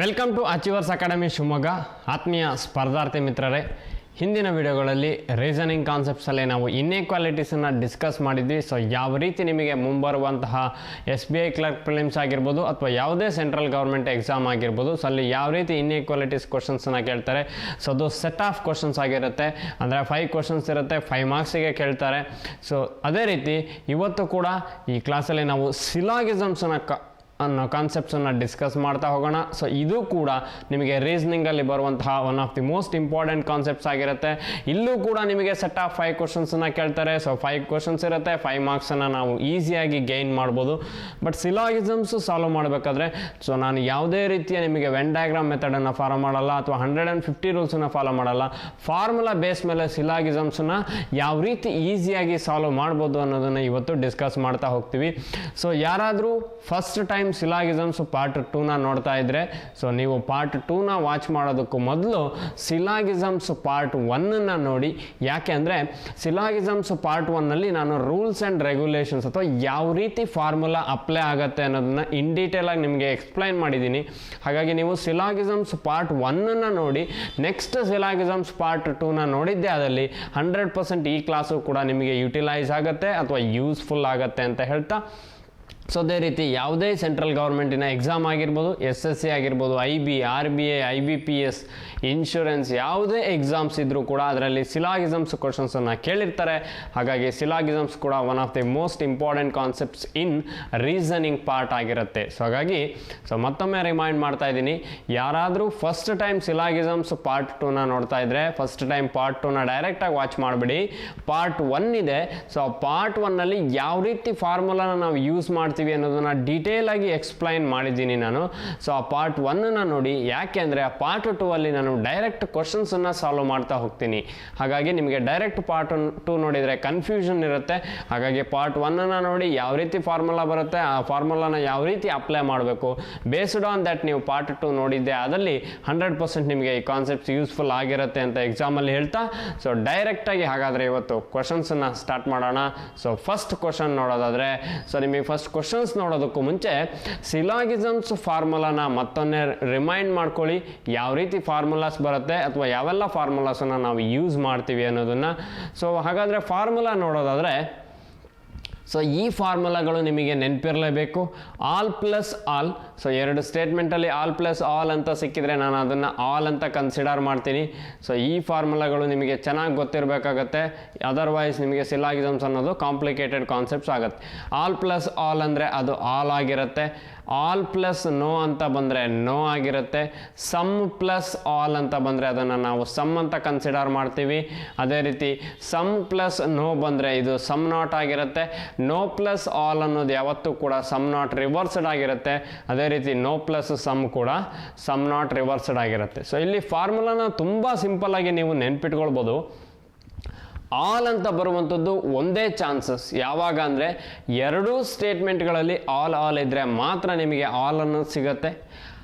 Welcome to Achievers Academy Shivamogga. ಆತ್ಮೀಯ ಸ್ಪರ್ಧಾರ್ಥಿ ಮಿತ್ರರೇ, ಹಿಂದಿನ ವಿಡಿಯೋಗಳಲ್ಲಿ ರೀಸನಿಂಗ್ ಕಾನ್ಸೆಪ್ಟ್ಸಲ್ಲಿ ನಾವು ಇನ್ಇಕ್ವಾಲಿಟೀಸನ್ನು ಡಿಸ್ಕಸ್ ಮಾಡಿದ್ವಿ. ಸೊ ಯಾವ ರೀತಿ ನಿಮಗೆ ಮುಂಬರುವಂತಹ SBI ಕ್ಲರ್ಕ್ ಪ್ರಿಲಿಮ್ಸ್ ಆಗಿರ್ಬೋದು ಅಥವಾ ಯಾವುದೇ ಸೆಂಟ್ರಲ್ ಗೌರ್ಮೆಂಟ್ ಎಕ್ಸಾಮ್ ಆಗಿರ್ಬೋದು, ಸೊ ಅಲ್ಲಿ ಯಾವ ರೀತಿ ಇನ್ಇಕ್ವಾಲಿಟೀಸ್ ಕ್ವಶನ್ಸನ್ನು ಕೇಳ್ತಾರೆ. ಸೊ ಅದು ಸೆಟ್ ಆಫ್ ಕ್ವಶನ್ಸ್ ಆಗಿರುತ್ತೆ, ಅಂದರೆ 5 ಕ್ವಶನ್ಸ್ ಇರುತ್ತೆ, 5 ಮಾರ್ಕ್ಸಿಗೆ ಕೇಳ್ತಾರೆ. ಸೊ ಅದೇ ರೀತಿ ಇವತ್ತು ಕೂಡ ಈ ಕ್ಲಾಸಲ್ಲಿ ನಾವು ಸಿಲಾಗಿಸಮ್ಸನ್ನು ಅನ್ನೋ ಕಾನ್ಸೆಪ್ಟ್ಸನ್ನು ಡಿಸ್ಕಸ್ ಮಾಡ್ತಾ ಹೋಗೋಣ. ಸೊ ಇದು ಕೂಡ ನಿಮಗೆ ರೀಸನಿಂಗಲ್ಲಿ ಬರುವಂತಹ one of the most important concepts ಆಗಿರುತ್ತೆ. ಇಲ್ಲೂ ಕೂಡ ನಿಮಗೆ ಸೆಟ್ ಆಫ್ 5 ಕ್ವಶನ್ಸನ್ನು ಕೇಳ್ತಾರೆ. ಸೊ 5 ಕ್ವಶನ್ಸ್ ಇರುತ್ತೆ, 5 ಮಾರ್ಕ್ಸನ್ನು ನಾವು ಈಸಿಯಾಗಿ ಗೈನ್ ಮಾಡ್ಬೋದು. ಬಟ್ ಸಿಲಾಗಿಸಮ್ಸು ಸಾಲ್ವ್ ಮಾಡಬೇಕಾದ್ರೆ ಸೊ ನಾನು ಯಾವುದೇ ರೀತಿಯ ನಿಮಗೆ ವೆನ್ ಡಯಾಗ್ರಾಮ್ ಮೆಥಡನ್ನು ಫಾಲೋ ಮಾಡಲ್ಲ ಅಥವಾ 150 ರೂಲ್ಸನ್ನು ಫಾಲೋ ಮಾಡಲ್ಲ. ಫಾರ್ಮುಲಾ ಬೇಸ್ ಮೇಲೆ ಸಿಲಾಗಿಸಮ್ಸನ್ನು ಯಾವ ರೀತಿ ಈಸಿಯಾಗಿ ಸಾಲ್ವ್ ಮಾಡ್ಬೋದು ಅನ್ನೋದನ್ನು ಇವತ್ತು ಡಿಸ್ಕಸ್ ಮಾಡ್ತಾ ಹೋಗ್ತೀವಿ. ಸೊ ಯಾರಾದರೂ ಫಸ್ಟ್ ಟೈಮ್ ಸಿಲಾಗಿಸಮ್ಸ್ ಪಾರ್ಟ್ 2ನ ನೋಡ್ತಾ ಇದ್ರೆ, ಸೊ ನೀವು ಪಾರ್ಟ್ 2ನ ವಾಚ್ ಮಾಡೋದಕ್ಕೂ ಮೊದಲು ಸಿಲಾಗಿಸಮ್ಸ್ ಪಾರ್ಟ್ 1ನ ನೋಡಿ. ಯಾಕೆ ಅಂದರೆ ಸಿಲಾಗಿಸಮ್ಸ್ ಪಾರ್ಟ್ 1ನಲ್ಲಿ ನಾನು ರೂಲ್ಸ್ ಆ್ಯಂಡ್ ರೆಗ್ಯುಲೇಷನ್ಸ್ ಅಥವಾ ಯಾವ ರೀತಿ ಫಾರ್ಮುಲಾ ಅಪ್ಲೈ ಆಗುತ್ತೆ ಅನ್ನೋದನ್ನ ಇನ್ ಡೀಟೇಲ್ ಆಗಿ ನಿಮಗೆ ಎಕ್ಸ್ಪ್ಲೈನ್ ಮಾಡಿದ್ದೀನಿ. ಹಾಗಾಗಿ ನೀವು ಸಿಲಾಗಿಸಮ್ಸ್ ಪಾರ್ಟ್ 1ನ ನೋಡಿ, ನೆಕ್ಸ್ಟ್ ಸಿಲಾಗಿಸಮ್ಸ್ ಪಾರ್ಟ್ 2ನ ನೋಡಿದ್ದೆ ಆದಲ್ಲಿ 100% ಈ ಕ್ಲಾಸು ಕೂಡ ನಿಮಗೆ ಯುಟಿಲೈಸ್ ಆಗುತ್ತೆ ಅಥವಾ ಯೂಸ್ಫುಲ್ ಆಗುತ್ತೆ ಅಂತ ಹೇಳ್ತಾ, ಸೊ ಅದೇ ರೀತಿ ಯಾವುದೇ ಸೆಂಟ್ರಲ್ ಗೌರ್ಮೆಂಟಿನ ಎಕ್ಸಾಮ್ ಆಗಿರ್ಬೋದು, SSC ಆಗಿರ್ಬೋದು, IB, RBI, IBPS, ಇನ್ಶೂರೆನ್ಸ್ ಯಾವುದೇ ಎಕ್ಸಾಮ್ಸ್ ಇದ್ದರೂ ಕೂಡ ಅದರಲ್ಲಿ ಸಿಲಾಗಿಸಮ್ಸ್ ಕ್ವಶನ್ಸನ್ನು ಕೇಳಿರ್ತಾರೆ. ಹಾಗಾಗಿ ಸಿಲಾಗಿಸಮ್ಸ್ ಕೂಡ one of the most important concepts in reasoning part ಆಗಿರುತ್ತೆ. ಸೊ ಹಾಗಾಗಿ ಮತ್ತೊಮ್ಮೆ ರಿಮೈಂಡ್ ಮಾಡ್ತಾ ಇದ್ದೀನಿ, ಯಾರಾದರೂ ಫಸ್ಟ್ ಟೈಮ್ ಸಿಲಾಗಿಸಮ್ಸ್ ಪಾರ್ಟ್ 2ನ ನೋಡ್ತಾ ಇದ್ರೆ ಫಸ್ಟ್ ಟೈಮ್ ಪಾರ್ಟ್ 2ನ ಡೈರೆಕ್ಟಾಗಿ ವಾಚ್ ಮಾಡಿಬಿಡಿ. ಪಾರ್ಟ್ 1 ಇದೆ. ಸೊ ಪಾರ್ಟ್ 1ನಲ್ಲಿ ಯಾವ ರೀತಿ ಫಾರ್ಮುಲಾನ ನಾವು ಯೂಸ್ ಮಾಡ್ತೀವಿ ಅನ್ನೋದನ್ನ ಡೀಟೇಲ್ ಆಗಿ ಎಕ್ಸ್ಪ್ಲೈನ್ ಮಾಡಿದ್ದೀನಿ ನಾನು. ಸೊ ಆ ಪಾರ್ಟ್ 1ನ ನೋಡಿ. ಯಾಕೆ ಅಂದರೆ ಆ ಪಾರ್ಟ್ 2 ಅಲ್ಲಿ ನಾನು ಡೈರೆಕ್ಟ್ ಕ್ವಶನ್ಸನ್ನು ಸಾಲ್ವ್ ಮಾಡ್ತಾ ಹೋಗ್ತೀನಿ. ಹಾಗಾಗಿ ನಿಮಗೆ ಡೈರೆಕ್ಟ್ ಪಾರ್ಟ್ 2 ನೋಡಿದರೆ ಕನ್ಫ್ಯೂಷನ್ ಇರುತ್ತೆ. ಹಾಗಾಗಿ ಪಾರ್ಟ್ 1ನ ನೋಡಿ, ಯಾವ ರೀತಿ ಫಾರ್ಮುಲಾ ಬರುತ್ತೆ, ಆ ಫಾರ್ಮುಲಾನ ಯಾವ ರೀತಿ ಅಪ್ಲೈ ಮಾಡಬೇಕು, ಬೇಸ್ಡ್ ಆನ್ ದಟ್ ನೀವು ಪಾರ್ಟ್ 2 ನೋಡಿದ್ದೆ ಅದಲ್ಲಿ 100% ನಿಮಗೆ ಈ ಕಾನ್ಸೆಪ್ಟ್ಸ್ ಯೂಸ್ಫುಲ್ ಆಗಿರುತ್ತೆ ಅಂತ ಎಕ್ಸಾಮಲ್ಲಿ ಹೇಳ್ತಾ, ಸೊ ಡೈರೆಕ್ಟಾಗಿ ಹಾಗಾದರೆ ಇವತ್ತು ಕ್ವಶನ್ಸನ್ನು ಸ್ಟಾರ್ಟ್ ಮಾಡೋಣ. ಸೊ ಫಸ್ಟ್ ಕ್ವಶನ್ ನೋಡೋದಾದರೆ, ಸೊ ನಿಮಗೆ ಫಸ್ಟ್ ಕ್ವಶನ್ಸ್ ನೋಡೋದಕ್ಕೂ ಮುಂಚೆ ಸಿಲಾಗಿಸಮ್ಸ್ ಫಾರ್ಮುಲಾನ ಮತ್ತೊಮ್ಮೆ ರಿಮೈಂಡ್ ಮಾಡ್ಕೊಳ್ಳಿ. ಯಾವ ರೀತಿ ಫಾರ್ಮುಲಾಸ್ ಬರುತ್ತೆ ಅಥವಾ ಯಾವೆಲ್ಲ ಫಾರ್ಮುಲಾಸನ್ನು ನಾವು ಯೂಸ್ ಮಾಡ್ತೀವಿ ಅನ್ನೋದನ್ನು. ಸೊ ಹಾಗಾದರೆ ಫಾರ್ಮುಲಾ ನೋಡೋದಾದರೆ, ಸೊ ಈ ಫಾರ್ಮುಲಾಗಳು ನಿಮಗೆ ನೆನಪಿರಲೇಬೇಕು. All plus all. ಸೊ 2 ಸ್ಟೇಟ್ಮೆಂಟಲ್ಲಿ ಆಲ್ ಪ್ಲಸ್ ಆಲ್ ಅಂತ ಸಿಕ್ಕಿದ್ರೆ ನಾನು ಅದನ್ನು ಆಲ್ ಅಂತ ಕನ್ಸಿಡರ್ ಮಾಡ್ತೀನಿ. ಸೊ ಈ ಫಾರ್ಮುಲಾಗಳು ನಿಮಗೆ ಚೆನ್ನಾಗಿ ಗೊತ್ತಿರಬೇಕಾಗತ್ತೆ, ಅದರ್ವೈಸ್ ನಿಮಗೆ ಸಿಲಾಗಿಸಮ್ಸ್ ಅನ್ನೋದು ಕಾಂಪ್ಲಿಕೇಟೆಡ್ ಕಾನ್ಸೆಪ್ಟ್ಸ್ ಆಗುತ್ತೆ. ಆಲ್ ಪ್ಲಸ್ ಆಲ್ ಅಂದರೆ ಅದು ಆಲ್ ಆಗಿರುತ್ತೆ. ಆಲ್ ಪ್ಲಸ್ ನೋ ಅಂತ ಬಂದರೆ ನೋ ಆಗಿರುತ್ತೆ. ಸಮ್ ಪ್ಲಸ್ ಆಲ್ ಅಂತ ಬಂದರೆ ಅದನ್ನು ನಾವು ಸಮ್ ಅಂತ ಕನ್ಸಿಡರ್ ಮಾಡ್ತೀವಿ. ಅದೇ ರೀತಿ ಸಮ್ ಪ್ಲಸ್ ನೋ ಬಂದರೆ ಇದು ಸಮ್ ನಾಟ್ ಆಗಿರುತ್ತೆ. ನೋ ಪ್ಲಸ್ ಆಲ್ ಅನ್ನೋದು ಯಾವತ್ತೂ ಕೂಡ ಸಮ್ ನಾಟ್ ರಿವರ್ಸ್ಡ್ ಆಗಿರುತ್ತೆ. ಅದೇ ರೀತಿ ನೋ ಪ್ಲಸ್ ಸಮ್ ಕೂಡ ಸಮ್ ನಾಟ್ ರಿವರ್ಸ್ಡ್ ಆಗಿರುತ್ತೆ. ಸೊ ಇಲ್ಲಿ ಫಾರ್ಮುಲಾನ ತುಂಬ ಸಿಂಪಲ್ ಆಗಿ ನೀವು ನೆನ್ಪಿಟ್ಕೊಳ್ಬೋದು. ಆಲ್ ಅಂತ ಬರುವಂಥದ್ದು ಒಂದೇ ಚಾನ್ಸಸ್ ಯಾವಾಗ ಅಂದರೆ 2 ಸ್ಟೇಟ್ಮೆಂಟ್ಗಳಲ್ಲಿ ಆಲ್ ಇದ್ದರೆ ಮಾತ್ರ ನಿಮಗೆ ಆಲ್ ಅನ್ನೋದು ಸಿಗುತ್ತೆ.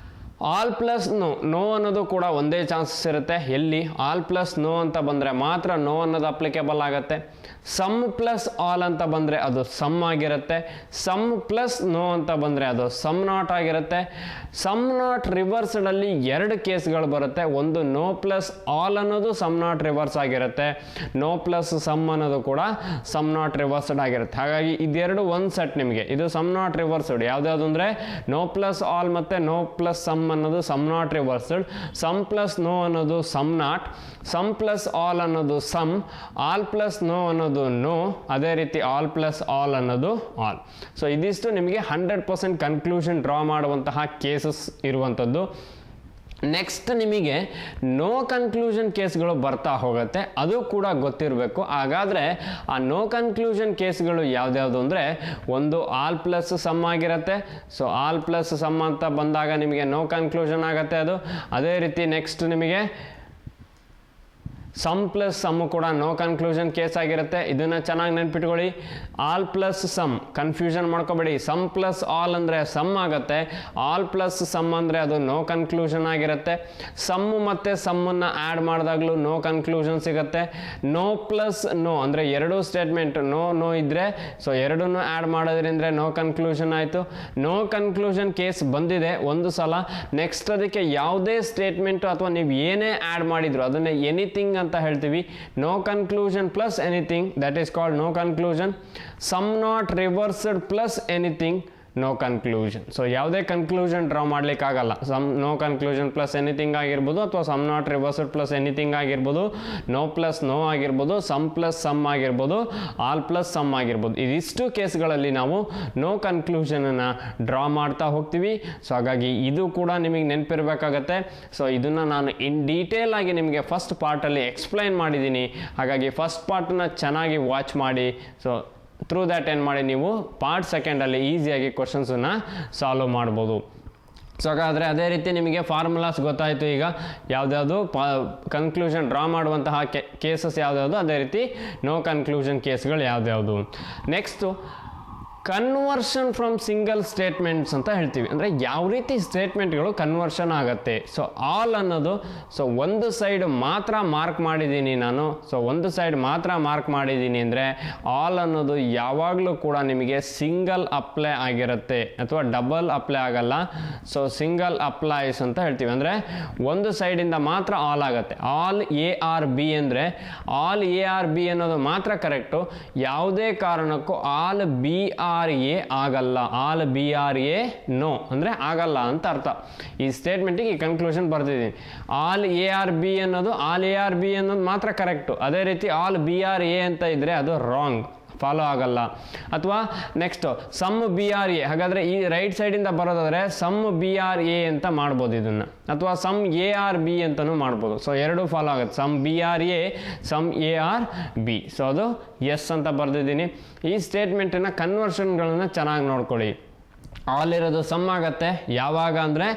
ಆಲ್ ಪ್ಲಸ್ ನೋ ಅನ್ನೋದು ಕೂಡ ಒಂದೇ ಚಾನ್ಸಸ್ ಇರುತ್ತೆ. ಎಲ್ಲಿ ಆಲ್ ಪ್ಲಸ್ ನೋ ಅಂತ ಬಂದರೆ ಮಾತ್ರ ನೋ ಅನ್ನೋದು ಅಪ್ಲಿಕೇಬಲ್ ಆಗುತ್ತೆ. ಸಮ್ ಪ್ಲಸ್ ಆಲ್ ಅಂತ ಬಂದರೆ ಅದು ಸಮ್ ಆಗಿರುತ್ತೆ. ಸಮ್ ಪ್ಲಸ್ ನೋ ಅಂತ ಬಂದರೆ ಅದು ಸಮ್ ನಾಟ್ ಆಗಿರುತ್ತೆ. ಸಮ್ ನಾಟ್ ರಿವರ್ಸ್ಡಲ್ಲಿ 2 ಕೇಸ್ಗಳು ಬರುತ್ತೆ. ಒಂದು ನೋ ಪ್ಲಸ್ ಆಲ್ ಅನ್ನೋದು ಸಮ್ ನಾಟ್ ರಿವರ್ಸ್ ಆಗಿರುತ್ತೆ. ನೋ ಪ್ಲಸ್ ಸಮ್ ಅನ್ನೋದು ಕೂಡ ಸಮ್ ನಾಟ್ ರಿವರ್ಸ್ಡ್ ಆಗಿರುತ್ತೆ. ಹಾಗಾಗಿ ಇದೆರಡು ಒಂದು ಸೆಟ್ ನಿಮಗೆ. ಇದು ಸಮ್ ನಾಟ್ ರಿವರ್ಸ್ಡ್ ಯಾವ್ದಾವುದು ಅಂದರೆ ನೋ ಪ್ಲಸ್ ಆಲ್ ಮತ್ತು ನೋ ಪ್ಲಸ್ ಸಮ್ ಅನ್ನೋದು some not reversed. Some plus no ಅನ್ನೋದು some not. Some plus all ಅನ್ನೋದು ಸಮ್. ಆಲ್ ಪ್ಲಸ್ ನೋ ಅನ್ನೋದು ನೋ. ಅದೇ ರೀತಿ ಆಲ್ ಪ್ಲಸ್ ಆಲ್ ಅನ್ನೋದು ಆಲ್. ಸೊ ಇದಿಷ್ಟು ನಿಮಗೆ 100% ಕನ್ಕ್ಲೂಷನ್ ಡ್ರಾ ಮಾಡುವಂತಹ ಕೇಸಸ್ ಇರುವಂಥದ್ದು. ನೆಕ್ಸ್ಟ್ ನಿಮಗೆ ನೋ ಕನ್ಕ್ಲೂಷನ್ ಕೇಸ್ಗಳು ಬರ್ತಾ ಹೋಗುತ್ತೆ, ಅದು ಕೂಡ ಗೊತ್ತಿರಬೇಕು. ಹಾಗಾದರೆ ಆ ನೋ ಕನ್ಕ್ಲೂಷನ್ ಕೇಸ್ಗಳು ಯಾವ್ದ್ಯಾವುದು ಅಂದರೆ, ಒಂದು ಆಲ್ ಪ್ಲಸ್ ಸಮ್ ಆಗಿರುತ್ತೆ. ಸೊ ಆಲ್ ಪ್ಲಸ್ ಸಮ್ ಅಂತ ಬಂದಾಗ ನಿಮಗೆ ನೋ ಕನ್ಕ್ಲೂಷನ್ ಆಗುತ್ತೆ ಅದು. ಅದೇ ರೀತಿ ನೆಕ್ಸ್ಟ್ ನಿಮಗೆ ಸಮ್ ಪ್ಲಸ್ ಸಮ್ಮು ಕೂಡ ನೋ ಕನ್ಕ್ಲೂಷನ್ ಕೇಸ್ ಆಗಿರುತ್ತೆ. ಇದನ್ನು ಚೆನ್ನಾಗಿ ನೆನ್ಪಿಟ್ಕೊಳ್ಳಿ. ಆಲ್ ಪ್ಲಸ್ ಸಮ್ ಕನ್ಫ್ಯೂಷನ್ ಮಾಡ್ಕೋಬೇಡಿ. ಸಮ್ ಪ್ಲಸ್ ಆಲ್ ಅಂದರೆ ಸಮ್ ಆಗುತ್ತೆ, ಆಲ್ ಪ್ಲಸ್ ಸಮ್ ಅಂದರೆ ಅದು ನೋ ಕನ್ಕ್ಲೂಷನ್ ಆಗಿರುತ್ತೆ. ಸಮ್ಮು ಮತ್ತು ಸಮ್ಮನ್ನು ಆ್ಯಡ್ ಮಾಡಿದಾಗಲೂ ನೋ ಕನ್ಕ್ಲೂಷನ್ ಸಿಗುತ್ತೆ. ನೋ ಪ್ಲಸ್ ನೋ ಅಂದರೆ ಎರಡೂ ಸ್ಟೇಟ್ಮೆಂಟ್ ನೋ ಇದ್ದರೆ ಸೊ ಎರಡನ್ನೂ ಆ್ಯಡ್ ಮಾಡೋದ್ರಿಂದ ನೋ ಕನ್ಕ್ಲೂಷನ್ ಆಯಿತು. ನೋ ಕನ್ಕ್ಲೂಷನ್ ಕೇಸ್ ಬಂದಿದೆ ಒಂದು ಸಲ, ನೆಕ್ಸ್ಟ್ ಅದಕ್ಕೆ ಯಾವುದೇ ಸ್ಟೇಟ್ಮೆಂಟು ಅಥವಾ ನೀವು ಏನೇ ಆ್ಯಡ್ ಮಾಡಿದ್ರು ಅದನ್ನೇ ಎನಿಥಿಂಗ್ ಅಂತ ಹೇಳ್ತೀವಿ. No conclusion plus anything, that is called no conclusion. Some not reversed plus anything, no conclusion. So ಯಾವುದೇ ಕನ್ಕ್ಲೂಷನ್ ಡ್ರಾ ಮಾಡಲಿಕ್ಕಾಗಲ್ಲ. Some no conclusion plus anything ಆಗಿರ್ಬೋದು, ಅಥವಾ some not reversed plus anything ಆಗಿರ್ಬೋದು, no plus no ಆಗಿರ್ಬೋದು, some plus some ಆಗಿರ್ಬೋದು, all plus some ಆಗಿರ್ಬೋದು. ಇದಿಷ್ಟು ಕೇಸ್ಗಳಲ್ಲಿ ನಾವು ನೋ ಕನ್ಕ್ಲೂಷನನ್ನು ಡ್ರಾ ಮಾಡ್ತಾ ಹೋಗ್ತೀವಿ. ಸೊ ಹಾಗಾಗಿ ಇದು ಕೂಡ ನಿಮಗೆ ನೆನಪಿರಬೇಕಾಗತ್ತೆ. ಸೊ ಇದನ್ನು ನಾನು ಇನ್ ಡೀಟೇಲ್ ಆಗಿ ನಿಮಗೆ ಫಸ್ಟ್ ಪಾರ್ಟಲ್ಲಿ ಎಕ್ಸ್ಪ್ಲೈನ್ ಮಾಡಿದ್ದೀನಿ. ಹಾಗಾಗಿ ಫಸ್ಟ್ ಪಾರ್ಟನ್ನ ಚೆನ್ನಾಗಿ ವಾಚ್ ಮಾಡಿ. ಸೊ ಥ್ರೂ ದ್ಯಾಟ್ ಏನು ಮಾಡಿ ನೀವು ಪಾರ್ಟ್ ಸೆಕೆಂಡಲ್ಲಿ ಈಸಿಯಾಗಿ ಕ್ವಶನ್ಸನ್ನು ಸಾಲ್ವ್ ಮಾಡ್ಬೋದು. ಸೊ ಹಾಗಾದರೆ ಅದೇ ರೀತಿ ನಿಮಗೆ ಫಾರ್ಮುಲಾಸ್ ಗೊತ್ತಾಯಿತು. ಈಗ ಯಾವುದ್ಯಾವುದು ಕನ್ಕ್ಲೂಷನ್ ಡ್ರಾ ಮಾಡುವಂತಹ ಕೇಸಸ್ ಯಾವುದ್ಯಾವುದು, ಅದೇ ರೀತಿ ನೋ ಕನ್ಕ್ಲೂಷನ್ ಕೇಸ್ಗಳು ಯಾವುದ್ಯಾವುದು. Next conversion from single statements ಅಂತ ಹೇಳ್ತೀವಿ. ಅಂದರೆ ಯಾವ ರೀತಿ ಸ್ಟೇಟ್ಮೆಂಟ್ಗಳು ಕನ್ವರ್ಷನ್ ಆಗುತ್ತೆ. ಸೊ ಆಲ್ ಅನ್ನೋದು ಸೊ ಒಂದು ಸೈಡ್ ಮಾತ್ರ ಮಾರ್ಕ್ ಮಾಡಿದ್ದೀನಿ ನಾನು. ಸೊ ಒಂದು ಸೈಡ್ ಮಾತ್ರ ಮಾರ್ಕ್ ಮಾಡಿದ್ದೀನಿ ಅಂದರೆ ಆಲ್ ಅನ್ನೋದು ಯಾವಾಗಲೂ ಕೂಡ ನಿಮಗೆ ಸಿಂಗಲ್ ಅಪ್ಲೈ ಆಗಿರುತ್ತೆ ಅಥವಾ ಡಬಲ್ ಅಪ್ಲೈ ಆಗಲ್ಲ. ಸೊ ಸಿಂಗಲ್ ಅಪ್ಲೈಸ್ ಅಂತ ಹೇಳ್ತೀವಿ. ಅಂದರೆ ಒಂದು ಸೈಡಿಂದ ಮಾತ್ರ ಆಲ್ ಆಗುತ್ತೆ. ಆಲ್ ಎ ಆರ್ ಬಿ ಅಂದರೆ ಆಲ್ ಎ ಆರ್ ಬಿ ಅನ್ನೋದು ಮಾತ್ರ ಕರೆಕ್ಟು. ಯಾವುದೇ ಕಾರಣಕ್ಕೂ ಆಲ್ ಬಿ ಆರ್ ಎ ಆಗಲ್ಲ. All B are A no ಅಂದರೆ ಆಗಲ್ಲ ಅಂತ ಅರ್ಥ. ಈ ಸ್ಟೇಟ್ಮೆಂಟಿಗೆ ಈ ಕನ್ಕ್ಲೂಷನ್ ಬರ್ತಿದ್ದೀನಿ. ಆಲ್ ಎ ಆರ್ ಬಿ ಅನ್ನೋದು ಆಲ್ ಎ ಆರ್ ಬಿ ಅನ್ನೋದು ಮಾತ್ರ ಕರೆಕ್ಟು. ಅದೇ ರೀತಿ ಆಲ್ ಬಿ ಆರ್ ಎ ಅಂತ ಇದ್ದರೆ ಅದು ರಾಂಗ್, ಫಾಲೋ ಆಗಲ್ಲ. ಅಥವಾ next some B are A, ಹಾಗಾದರೆ ಈ ರೈಟ್ ಸೈಡಿಂದ ಬರೋದಾದರೆ ಸಮ್ ಬಿ ಆರ್ ಎ ಅಂತ ಮಾಡ್ಬೋದು ಇದನ್ನು, ಅಥವಾ ಸಮ್ ಎ ಆರ್ ಬಿ ಅಂತಲೂ ಮಾಡ್ಬೋದು. ಸೊ ಎರಡೂ ಫಾಲೋ ಆಗುತ್ತೆ. Some B are A, some A are B. So ಅದು ಎಸ್ ಅಂತ ಬರೆದಿದ್ದೀನಿ. ಈ ಸ್ಟೇಟ್ಮೆಂಟಿನ ಕನ್ವರ್ಷನ್ಗಳನ್ನು ಚೆನ್ನಾಗಿ ನೋಡ್ಕೊಳ್ಳಿ. ಆಲ್ ಇರೋದು ಸಮ್ ಆಗುತ್ತೆ ಯಾವಾಗ ಅಂದರೆ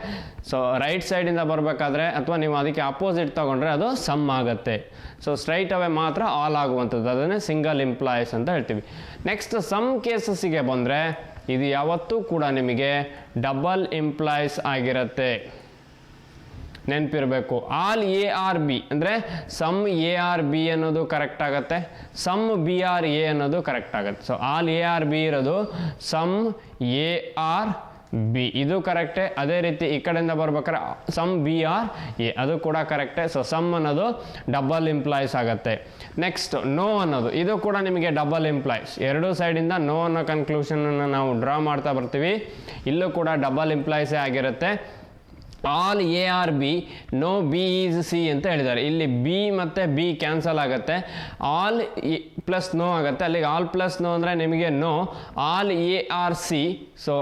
ಸೊ ರೈಟ್ ಸೈಡಿಂದ ಬರಬೇಕಾದ್ರೆ ಅಥವಾ ನೀವು ಅದಕ್ಕೆ ಅಪೋಸಿಟ್ ತೊಗೊಂಡ್ರೆ ಅದು ಸಮ್ ಆಗುತ್ತೆ. ಸೊ ಸ್ಟ್ರೈಟ್ ಅವೇ ಮಾತ್ರ ಆಲ್ ಆಗುವಂಥದ್ದು, ಅದನ್ನೇ ಸಿಂಗಲ್ ಇಂಪ್ಲಾಯ್ಸ್ ಅಂತ ಹೇಳ್ತೀವಿ. ನೆಕ್ಸ್ಟ್ ಸಮ್ ಕೇಸಸ್ಸಿಗೆ ಬಂದರೆ ಇದು ಯಾವತ್ತೂ ಕೂಡ ನಿಮಗೆ ಡಬಲ್ ಇಂಪ್ಲಾಯ್ಸ್ ಆಗಿರುತ್ತೆ, ನೆನಪಿರಬೇಕು. ಆಲ್ ಎ ಆರ್ ಬಿ ಅಂದರೆ ಸಮ್ ಎ ಆರ್ ಬಿ ಅನ್ನೋದು ಕರೆಕ್ಟ್ ಆಗುತ್ತೆ, ಸಮ್ ಬಿ ಆರ್ ಎ ಅನ್ನೋದು ಕರೆಕ್ಟ್ ಆಗುತ್ತೆ. So all A are B ಇರೋದು ಸಮ್ ಎ ಆರ್ ಬಿ, ಇದು ಕರೆಕ್ಟೇ. ಅದೇ ರೀತಿ ಈ ಕಡೆಯಿಂದ ಬರ್ಬೇಕಾದ್ರೆ ಸಮ್ ಬಿ ಆರ್ ಎ, ಅದು ಕೂಡ ಕರೆಕ್ಟೇ. ಸೊ ಸಮ್ ಅನ್ನೋದು ಡಬಲ್ ಇಂಪ್ಲಾಯ್ಸ್ ಆಗುತ್ತೆ. ನೆಕ್ಸ್ಟ್ ನೋ ಅನ್ನೋದು ಇದು ಕೂಡ ನಿಮಗೆ ಡಬಲ್ ಇಂಪ್ಲಾಯ್ಸ್. ಎರಡೂ ಸೈಡಿಂದ ನೋ ಅನ್ನೋ ಕನ್ಕ್ಲೂಷನನ್ನು ನಾವು ಡ್ರಾ ಮಾಡ್ತಾ ಬರ್ತೀವಿ. ಇಲ್ಲೂ ಕೂಡ ಡಬಲ್ ಇಂಪ್ಲಾಯ್ಸೇ ಆಗಿರುತ್ತೆ. All A are B, no B is C ಅಂತ ಹೇಳಿದ್ದಾರೆ. ಇಲ್ಲಿ ಬಿ ಮತ್ತು ಬಿ ಕ್ಯಾನ್ಸಲ್ ಆಗುತ್ತೆ, ಆಲ್ ಪ್ಲಸ್ ನೋ ಆಗುತ್ತೆ. ಅಲ್ಲಿಗೆ ಆಲ್ ಪ್ಲಸ್ ನೋ ಅಂದರೆ ನಿಮಗೆ no. All A are C, so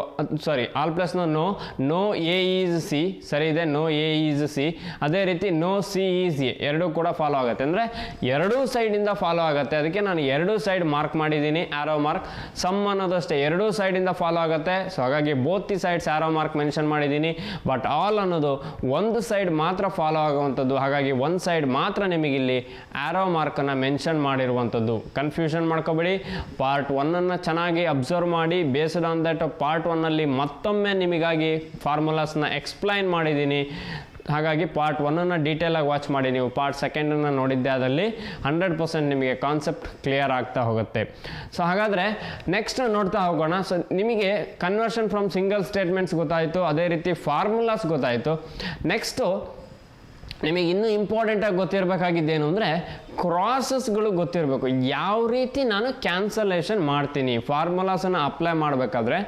sorry all plus no, no A is C, ಸರಿ ಇದೆ, ನೋ ಎ ಈಸ್ ಸಿ. ಅದೇ ರೀತಿ ನೋ ಸಿ ಈಸ್ ಎ, ಎರಡೂ ಕೂಡ ಫಾಲೋ ಆಗುತ್ತೆ. ಅಂದರೆ ಎರಡೂ ಸೈಡಿಂದ ಫಾಲೋ ಆಗುತ್ತೆ. ಅದಕ್ಕೆ ನಾನು ಎರಡೂ ಸೈಡ್ ಮಾರ್ಕ್ ಮಾಡಿದ್ದೀನಿ, ಆರೋ ಮಾರ್ಕ್. ಸಮ್ ಅನ್ನೋದು ಅಷ್ಟೇ, ಎರಡೂ ಸೈಡಿಂದ ಫಾಲೋ ಆಗುತ್ತೆ. ಸೊ ಹಾಗಾಗಿ both the sides arrow mark mention ಮಾಡಿದ್ದೀನಿ. ಬಟ್ ಆಲ್ ಅನ್ನೋದು ಒಂದು ಸೈಡ್ ಮಾತ್ರ ಫಾಲೋ ಆಗುವಂಥದ್ದು. ಹಾಗಾಗಿ ಒಂದು ಸೈಡ್ ಮಾತ್ರ ನಿಮಗಿಲ್ಲಿ ಆರೋ ಮಾರ್ಕನ್ನು ಮೆನ್ಷನ್ ಮಾಡಿರುವಂಥದ್ದು. ಕನ್ಫ್ಯೂಷನ್ ಮಾಡ್ಕೋಬೇಡಿ. ಪಾರ್ಟ್ 1 ಚೆನ್ನಾಗಿ ಅಬ್ಸರ್ವ್ ಮಾಡಿ. ಬೇಸ್ಡ್ ಆನ್ ದಟ್ ಪಾರ್ಟ್ 1 ಮತ್ತೊಮ್ಮೆ ನಿಮಗಾಗಿ ಫಾರ್ಮುಲಾಸ್ನ ಎಕ್ಸ್ಪ್ಲೈನ್ ಮಾಡಿದ್ದೀನಿ. ಹಾಗಾಗಿ ಪಾರ್ಟ್ 1 ಡೀಟೇಲಾಗಿ ವಾಚ್ ಮಾಡಿ. ನೀವು ಪಾರ್ಟ್ 2 ನೋಡಿದ್ದೆ, ಅದರಲ್ಲಿ 100% ನಿಮಗೆ ಕಾನ್ಸೆಪ್ಟ್ ಕ್ಲಿಯರ್ ಆಗ್ತಾ ಹೋಗುತ್ತೆ. ಸೊ ಹಾಗಾದರೆ ನೆಕ್ಸ್ಟ್ ನೋಡ್ತಾ ಹೋಗೋಣ. ಸೊ ನಿಮಗೆ ಕನ್ವರ್ಷನ್ ಫ್ರಮ್ ಸಿಂಗಲ್ ಸ್ಟೇಟ್ಮೆಂಟ್ಸ್ ಗೊತ್ತಾಯಿತು, ಅದೇ ರೀತಿ ಫಾರ್ಮುಲಾಸ್ ಗೊತ್ತಾಯಿತು. ನೆಕ್ಸ್ಟು ನಿಮಗೆ ಇನ್ನೂ ಇಂಪಾರ್ಟೆಂಟಾಗಿ ಗೊತ್ತಿರಬೇಕಾಗಿದ್ದೇನು ಅಂದರೆ ಕ್ರಾಸಸ್ಗಳು ಗೊತ್ತಿರಬೇಕು. ಯಾವ ರೀತಿ ನಾನು ಕ್ಯಾನ್ಸಲೇಷನ್ ಮಾಡ್ತೀನಿ, ಫಾರ್ಮುಲಾಸನ್ನು ಅಪ್ಲೈ ಮಾಡಬೇಕಾದ್ರೆ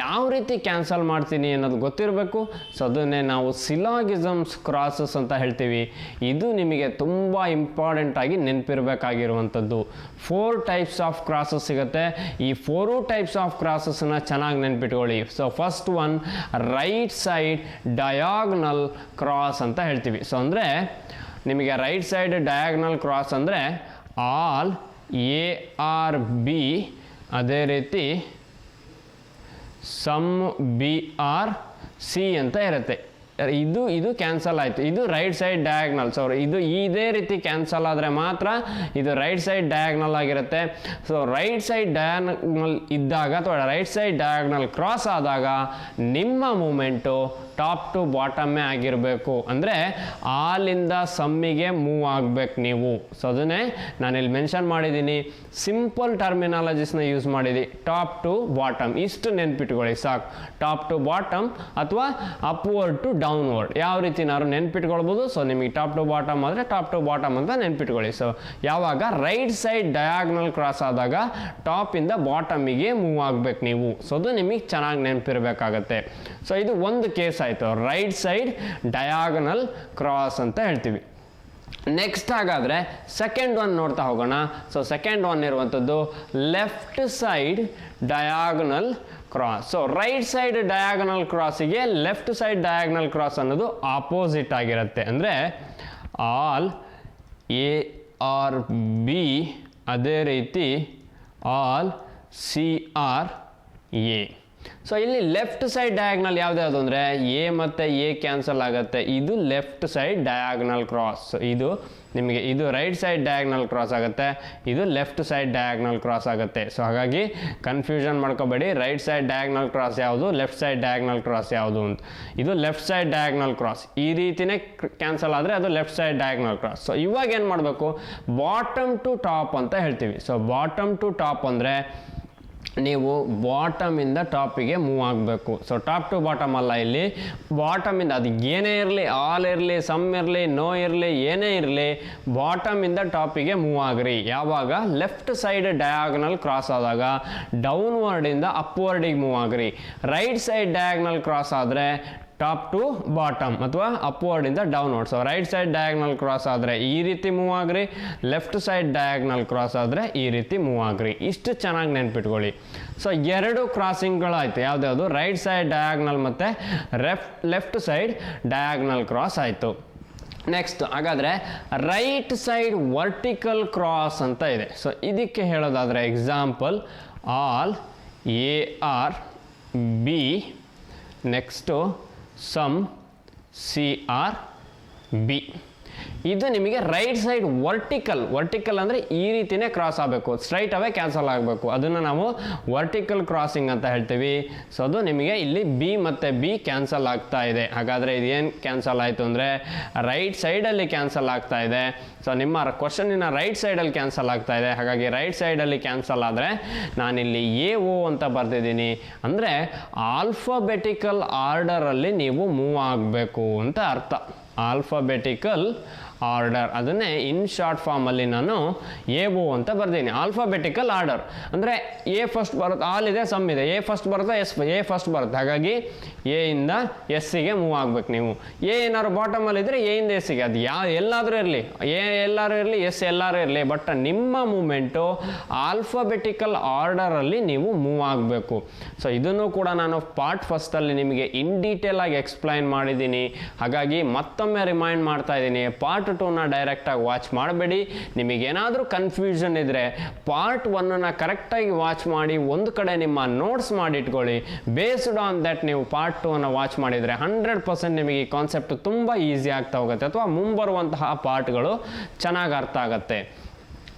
ಯಾವ ರೀತಿ ಕ್ಯಾನ್ಸಲ್ ಮಾಡ್ತೀನಿ ಅನ್ನೋದು ಗೊತ್ತಿರಬೇಕು. ಸೊ ಅದನ್ನೇ ನಾವು ಸಿಲಾಗಿಸಮ್ಸ್ ಕ್ರಾಸಸ್ ಅಂತ ಹೇಳ್ತೀವಿ. ಇದು ನಿಮಗೆ ತುಂಬ ಇಂಪಾರ್ಟೆಂಟಾಗಿ ನೆನಪಿರಬೇಕಾಗಿರುವಂಥದ್ದು. 4 ಟೈಪ್ಸ್ ಆಫ್ ಕ್ರಾಸಸ್ ಸಿಗುತ್ತೆ. ಈ 4 ಟೈಪ್ಸ್ ಆಫ್ ಕ್ರಾಸಸ್ನ ಚೆನ್ನಾಗಿ ನೆನ್ಪಿಟ್ಕೊಳ್ಳಿ. So first one right side diagonal cross ಅಂತ ಹೇಳ್ತೀವಿ. ಸೊ ಅಂದರೆ ನಿಮಗೆ ರೈಟ್ ಸೈಡ್ ಡಯಾಗ್ನಲ್ ಕ್ರಾಸ್ ಅಂದರೆ ಆಲ್ ಎ ಆರ್ ಬಿ, ಅದೇ ರೀತಿ ಸಮ್ ಬಿ ಆರ್ ಸಿ ಅಂತ ಇರುತ್ತೆ. ಇದು ಕ್ಯಾನ್ಸಲ್ ಆಯಿತು, ಇದು ರೈಟ್ ಸೈಡ್ ಡಯಾಗ್ನಲ್. ಸೊ ಇದು ಇದೇ ರೀತಿ ಕ್ಯಾನ್ಸಲ್ ಆದರೆ ಮಾತ್ರ ಇದು ರೈಟ್ ಸೈಡ್ ಡಯಾಗ್ನಲ್ ಆಗಿರುತ್ತೆ. ಸೊ ರೈಟ್ ಸೈಡ್ ಡಯಾಗ್ನಲ್ ಇದ್ದಾಗ ಅಥವಾ ರೈಟ್ ಸೈಡ್ ಡಯಾಗ್ನಲ್ ಕ್ರಾಸ್ ಆದಾಗ ನಿಮ್ಮ ಮೂಮೆಂಟು ಟಾಪ್ ಟು ಬಾಟಮ್ಮೇ ಆಗಿರಬೇಕು. ಅಂದರೆ ಆಲಿಂದ ಸಮ್ಮಿಗೆ ಮೂವ್ ಆಗಬೇಕು ನೀವು. ಸೊ ಅದನ್ನೇ ನಾನಿಲ್ಲಿ ಮೆನ್ಷನ್ ಮಾಡಿದ್ದೀನಿ, ಸಿಂಪಲ್ ಟರ್ಮಿನಾಲಜೀಸ್ನ ಯೂಸ್ ಮಾಡಿದ್ದೀನಿ. ಟಾಪ್ ಟು ಬಾಟಮ್ ಇಷ್ಟು ನೆನ್ಪಿಟ್ಕೊಳ್ಳಿ ಸಾಕು. ಟಾಪ್ ಟು ಬಾಟಮ್ ಅಥವಾ ಅಪ್ವರ್ಡ್ ಟು ಡೌನ್ವರ್ಡ್ ಯಾವ ರೀತಿನಾದ್ರು ನೆನ್ಪಿಟ್ಕೊಳ್ಬೋದು. ಸೊ ನಿಮಗೆ ಟಾಪ್ ಟು ಬಾಟಮ್ ಆದರೆ ಟಾಪ್ ಟು ಬಾಟಮ್ ಅಂತ ನೆನ್ಪಿಟ್ಕೊಳ್ಳಿ. ಸೊ ಯಾವಾಗ ರೈಟ್ ಸೈಡ್ ಡಯಾಗ್ನಲ್ ಕ್ರಾಸ್ ಆದಾಗ ಟಾಪಿಂದ ಬಾಟಮಿಗೆ ಮೂವ್ ಆಗಬೇಕು ನೀವು. ಸೊ ಅದು ನಿಮಗೆ ಚೆನ್ನಾಗಿ ನೆನಪಿರಬೇಕಾಗತ್ತೆ. ಸೊ ಇದು ಒಂದು ಕೇಸ್ ಆಯಿತು, ರೈಟ್ ಸೈಡ್ ಡಯಾಗನಲ್ ಕ್ರಾಸ್ ಅಂತ ಹೇಳ್ತೀವಿ. ನೆಕ್ಸ್ಟ್ ಹಾಗಾದರೆ ಸೆಕೆಂಡ್ ಒನ್ ನೋಡ್ತಾ ಹೋಗೋಣ. ಸೊ ಸೆಕೆಂಡ್ ಒನ್ ಇರುವಂಥದ್ದು left side diagonal cross. So right side diagonal ಕ್ರಾಸಿಗೆ ಲೆಫ್ಟ್ ಸೈಡ್ ಡಯಾಗನಲ್ ಕ್ರಾಸ್ ಅನ್ನೋದು ಆಪೋಸಿಟ್ ಆಗಿರುತ್ತೆ. ಅಂದರೆ ಆಲ್ ಎ ಆರ್ ಬಿ, ಅದೇ ರೀತಿ all C are A. So ಇಲ್ಲಿ ಲೆಫ್ಟ್ ಸೈಡ್ ಡಯಾಗ್ನಲ್ ಯಾವ್ದು ಅಂದರೆ ಎ ಮತ್ತು ಎ ಕ್ಯಾನ್ಸಲ್ ಆಗುತ್ತೆ. ಇದು ಲೆಫ್ಟ್ ಸೈಡ್ ಡಯಾಗ್ನಲ್ ಕ್ರಾಸ್. ಇದು ನಿಮಗೆ ಇದು ರೈಟ್ ಸೈಡ್ ಡಯಾಗ್ನಲ್ ಕ್ರಾಸ್ ಆಗುತ್ತೆ, ಇದು ಲೆಫ್ಟ್ ಸೈಡ್ ಡಯಾಗ್ನಲ್ ಕ್ರಾಸ್ ಆಗುತ್ತೆ. ಸೊ ಹಾಗಾಗಿ ಕನ್ಫ್ಯೂಷನ್ ಮಾಡ್ಕೋಬೇಡಿ, ರೈಟ್ ಸೈಡ್ ಡಯಾಗ್ನಲ್ ಕ್ರಾಸ್ ಯಾವುದು, ಲೆಫ್ಟ್ ಸೈಡ್ ಡಯಾಗ್ನಲ್ ಕ್ರಾಸ್ ಯಾವುದು ಅಂತ. ಇದು ಲೆಫ್ಟ್ ಸೈಡ್ ಡಯಾಗ್ನಲ್ ಕ್ರಾಸ್, ಈ ರೀತಿನೇ ಕ್ಯಾನ್ಸಲ್ ಆದರೆ ಅದು left side diagonal cross. So ಇವಾಗ ಏನು ಮಾಡಬೇಕು, ಬಾಟಮ್ ಟು ಟಾಪ್ ಅಂತ ಹೇಳ್ತೀವಿ. ಸೊ ಬಾಟಮ್ ಟು ಟಾಪ್ ಅಂದರೆ ನೀವು ಬಾಟಮಿಂದ ಟಾಪಿಗೆ ಮೂವ್ ಆಗಬೇಕು. ಸೊ ಟಾಪ್ ಟು ಬಾಟಮ್ ಅಲ್ಲ, ಇಲ್ಲಿ ಬಾಟಮಿಂದ, ಅದು ಏನೇ ಇರಲಿ, ಆಲ್ ಇರಲಿ, ಸಮ್ ಇರಲಿ, ನೋ ಇರಲಿ, ಏನೇ ಇರಲಿ, ಬಾಟಮಿಂದ ಟಾಪಿಗೆ ಮೂವ್ ಆಗ್ರಿ. ಯಾವಾಗ ಲೆಫ್ಟ್ ಸೈಡ್ ಡಯಾಗ್ನಲ್ ಕ್ರಾಸ್ ಆದಾಗ ಡೌನ್ವರ್ಡಿಂದ ಅಪ್ವರ್ಡಿಗೆ ಮೂವ್ ಆಗ್ರಿ. ರೈಟ್ ಸೈಡ್ ಡಯಾಗ್ನಲ್ ಕ್ರಾಸ್ ಆದರೆ ಟಾಪ್ ಟು ಬಾಟಮ್ ಅಥವಾ ಅಪ್ವರ್ಡಿಂದ downward. So right side diagonal cross ಆದರೆ ಈ ರೀತಿ ಮೂವ್ ಆಗ್ರಿ, ಲೆಫ್ಟ್ ಸೈಡ್ ಡಯಾಗ್ನಲ್ ಕ್ರಾಸ್ ಆದರೆ ಈ ರೀತಿ ಮೂವ್ ಆಗ್ರಿ. ಇಷ್ಟು ಚೆನ್ನಾಗಿ ನೆನ್ಪಿಟ್ಕೊಳ್ಳಿ. ಸೊ ಎರಡು ಕ್ರಾಸಿಂಗ್ಗಳಾಯಿತು, ಯಾವುದ್ಯಾವುದು, ರೈಟ್ ಸೈಡ್ ಡಯಾಗ್ನಲ್ ಮತ್ತು ಲೆಫ್ಟ್ ಸೈಡ್ ಡಯಾಗ್ನಲ್ ಕ್ರಾಸ್ ಆಯಿತು. ನೆಕ್ಸ್ಟ್ ಹಾಗಾದರೆ ರೈಟ್ ಸೈಡ್ ವರ್ಟಿಕಲ್ ಕ್ರಾಸ್ ಅಂತ ಇದೆ. ಸೊ ಇದಕ್ಕೆ ಹೇಳೋದಾದರೆ example all A are B, next some C are B. ಇದು ನಿಮಗೆ ರೈಟ್ ಸೈಡ್ ವರ್ಟಿಕಲ್ ಅಂದರೆ ಈ ರೀತಿನೇ ಕ್ರಾಸ್ ಆಗಬೇಕು, ಸ್ಟ್ರೈಟ್ ಅವೇ ಕ್ಯಾನ್ಸಲ್ ಆಗಬೇಕು. ಅದನ್ನು ನಾವು ವರ್ಟಿಕಲ್ ಕ್ರಾಸಿಂಗ್ ಅಂತ ಹೇಳ್ತೀವಿ. ಸೊ ಅದು ನಿಮಗೆ ಇಲ್ಲಿ ಬಿ ಮತ್ತು ಬಿ ಕ್ಯಾನ್ಸಲ್ ಆಗ್ತಾ ಇದೆ. ಹಾಗಾದರೆ ಇದೇನು ಕ್ಯಾನ್ಸಲ್ ಆಯಿತು ಅಂದರೆ ರೈಟ್ ಸೈಡಲ್ಲಿ ಕ್ಯಾನ್ಸಲ್ ಆಗ್ತಾ ಇದೆ. ಸೊ ನಿಮ್ಮ ಕ್ವಶನಿನ ರೈಟ್ ಸೈಡಲ್ಲಿ ಕ್ಯಾನ್ಸಲ್ ಆಗ್ತಾ ಇದೆ. ಹಾಗಾಗಿ ರೈಟ್ ಸೈಡಲ್ಲಿ ಕ್ಯಾನ್ಸಲ್ ಆದರೆ ನಾನಿಲ್ಲಿ ಎ ಓ ಅಂತ ಬರ್ತಿದ್ದೀನಿ. ಅಂದರೆ ಆಲ್ಫಾಬೆಟಿಕಲ್ ಆರ್ಡರಲ್ಲಿ ನೀವು ಮೂವ್ ಆಗಬೇಕು ಅಂತ ಅರ್ಥ. ಆಲ್ಫಾಬೆಟಿಕಲ್ ಆರ್ಡರ್, ಅದನ್ನೇ ಇನ್ ಶಾರ್ಟ್ ಫಾರ್ಮಲ್ಲಿ ನಾನು ಎ ಓ ಅಂತ ಬರ್ತೀನಿ. ಆಲ್ಫಾಬೆಟಿಕಲ್ ಆರ್ಡರ್ ಅಂದರೆ ಎ ಫಸ್ಟ್ ಬರುತ್ತೆ, ಆಲ್ ಇದೆ, ಸಮ್ ಇದೆ, ಎ ಫಸ್ಟ್ ಬರುತ್ತೆ, ಎ ಫಸ್ಟ್ ಬರುತ್ತೆ. ಹಾಗಾಗಿ ಎ ಇಂದ ಎಸ್ಸಿಗೆ ಮೂವ್ ಆಗಬೇಕು ನೀವು. ಎ ಏನಾದ್ರು ಬಾಟಮಲ್ಲಿದ್ದರೆ ಎ ಇಂದ ಎಸ್ಸಿಗೆ, ಅದು ಎಲ್ಲಾದರೂ ಇರಲಿ, ಎ ಎಲ್ಲರೂ ಇರಲಿ, ಎಸ್ ಎಲ್ಲರೂ ಇರಲಿ, ಬಟ್ ನಿಮ್ಮ ಮೂಮೆಂಟು ಆಲ್ಫಾಬೆಟಿಕಲ್ ಆರ್ಡರಲ್ಲಿ ನೀವು ಮೂವ್ ಆಗಬೇಕು. ಸೊ ಇದನ್ನು ಕೂಡ ನಾನು ಪಾರ್ಟ್ ಫಸ್ಟಲ್ಲಿ ನಿಮಗೆ ಇನ್ ಡೀಟೇಲ್ ಆಗಿ ಎಕ್ಸ್ಪ್ಲೈನ್ ಮಾಡಿದ್ದೀನಿ. ಹಾಗಾಗಿ ಮತ್ತೊಮ್ಮೆ ರಿಮೈಂಡ್ ಮಾಡ್ತಾ ಇದ್ದೀನಿ, ಪಾರ್ಟ್ 2ನ ಡೈರೆಕ್ಟಾಗಿ ವಾಚ್ ಮಾಡಬೇಡಿ. ನಿಮಗೇನಾದರೂ ಕನ್ಫ್ಯೂಷನ್ ಇದ್ದರೆ ಪಾರ್ಟ್ 1ನ ಕರೆಕ್ಟಾಗಿ ವಾಚ್ ಮಾಡಿ ಒಂದು ಕಡೆ ನಿಮ್ಮ ನೋಟ್ಸ್ ಮಾಡಿಟ್ಕೊಳ್ಳಿ. ಬೇಸ್ಡ್ ಆನ್ ದಟ್ ನೀವು ಪಾರ್ಟ್ 2ನ ವಾಚ್ ಮಾಡಿದರೆ 100% ನಿಮಗೆ ಈ ಕಾನ್ಸೆಪ್ಟ್ ತುಂಬ ಈಸಿ ಆಗ್ತಾ ಹೋಗುತ್ತೆ, ಅಥವಾ ಮುಂಬರುವಂತಹ ಪಾರ್ಟ್ಗಳು ಚೆನ್ನಾಗಿ ಅರ್ಥ ಆಗುತ್ತೆ.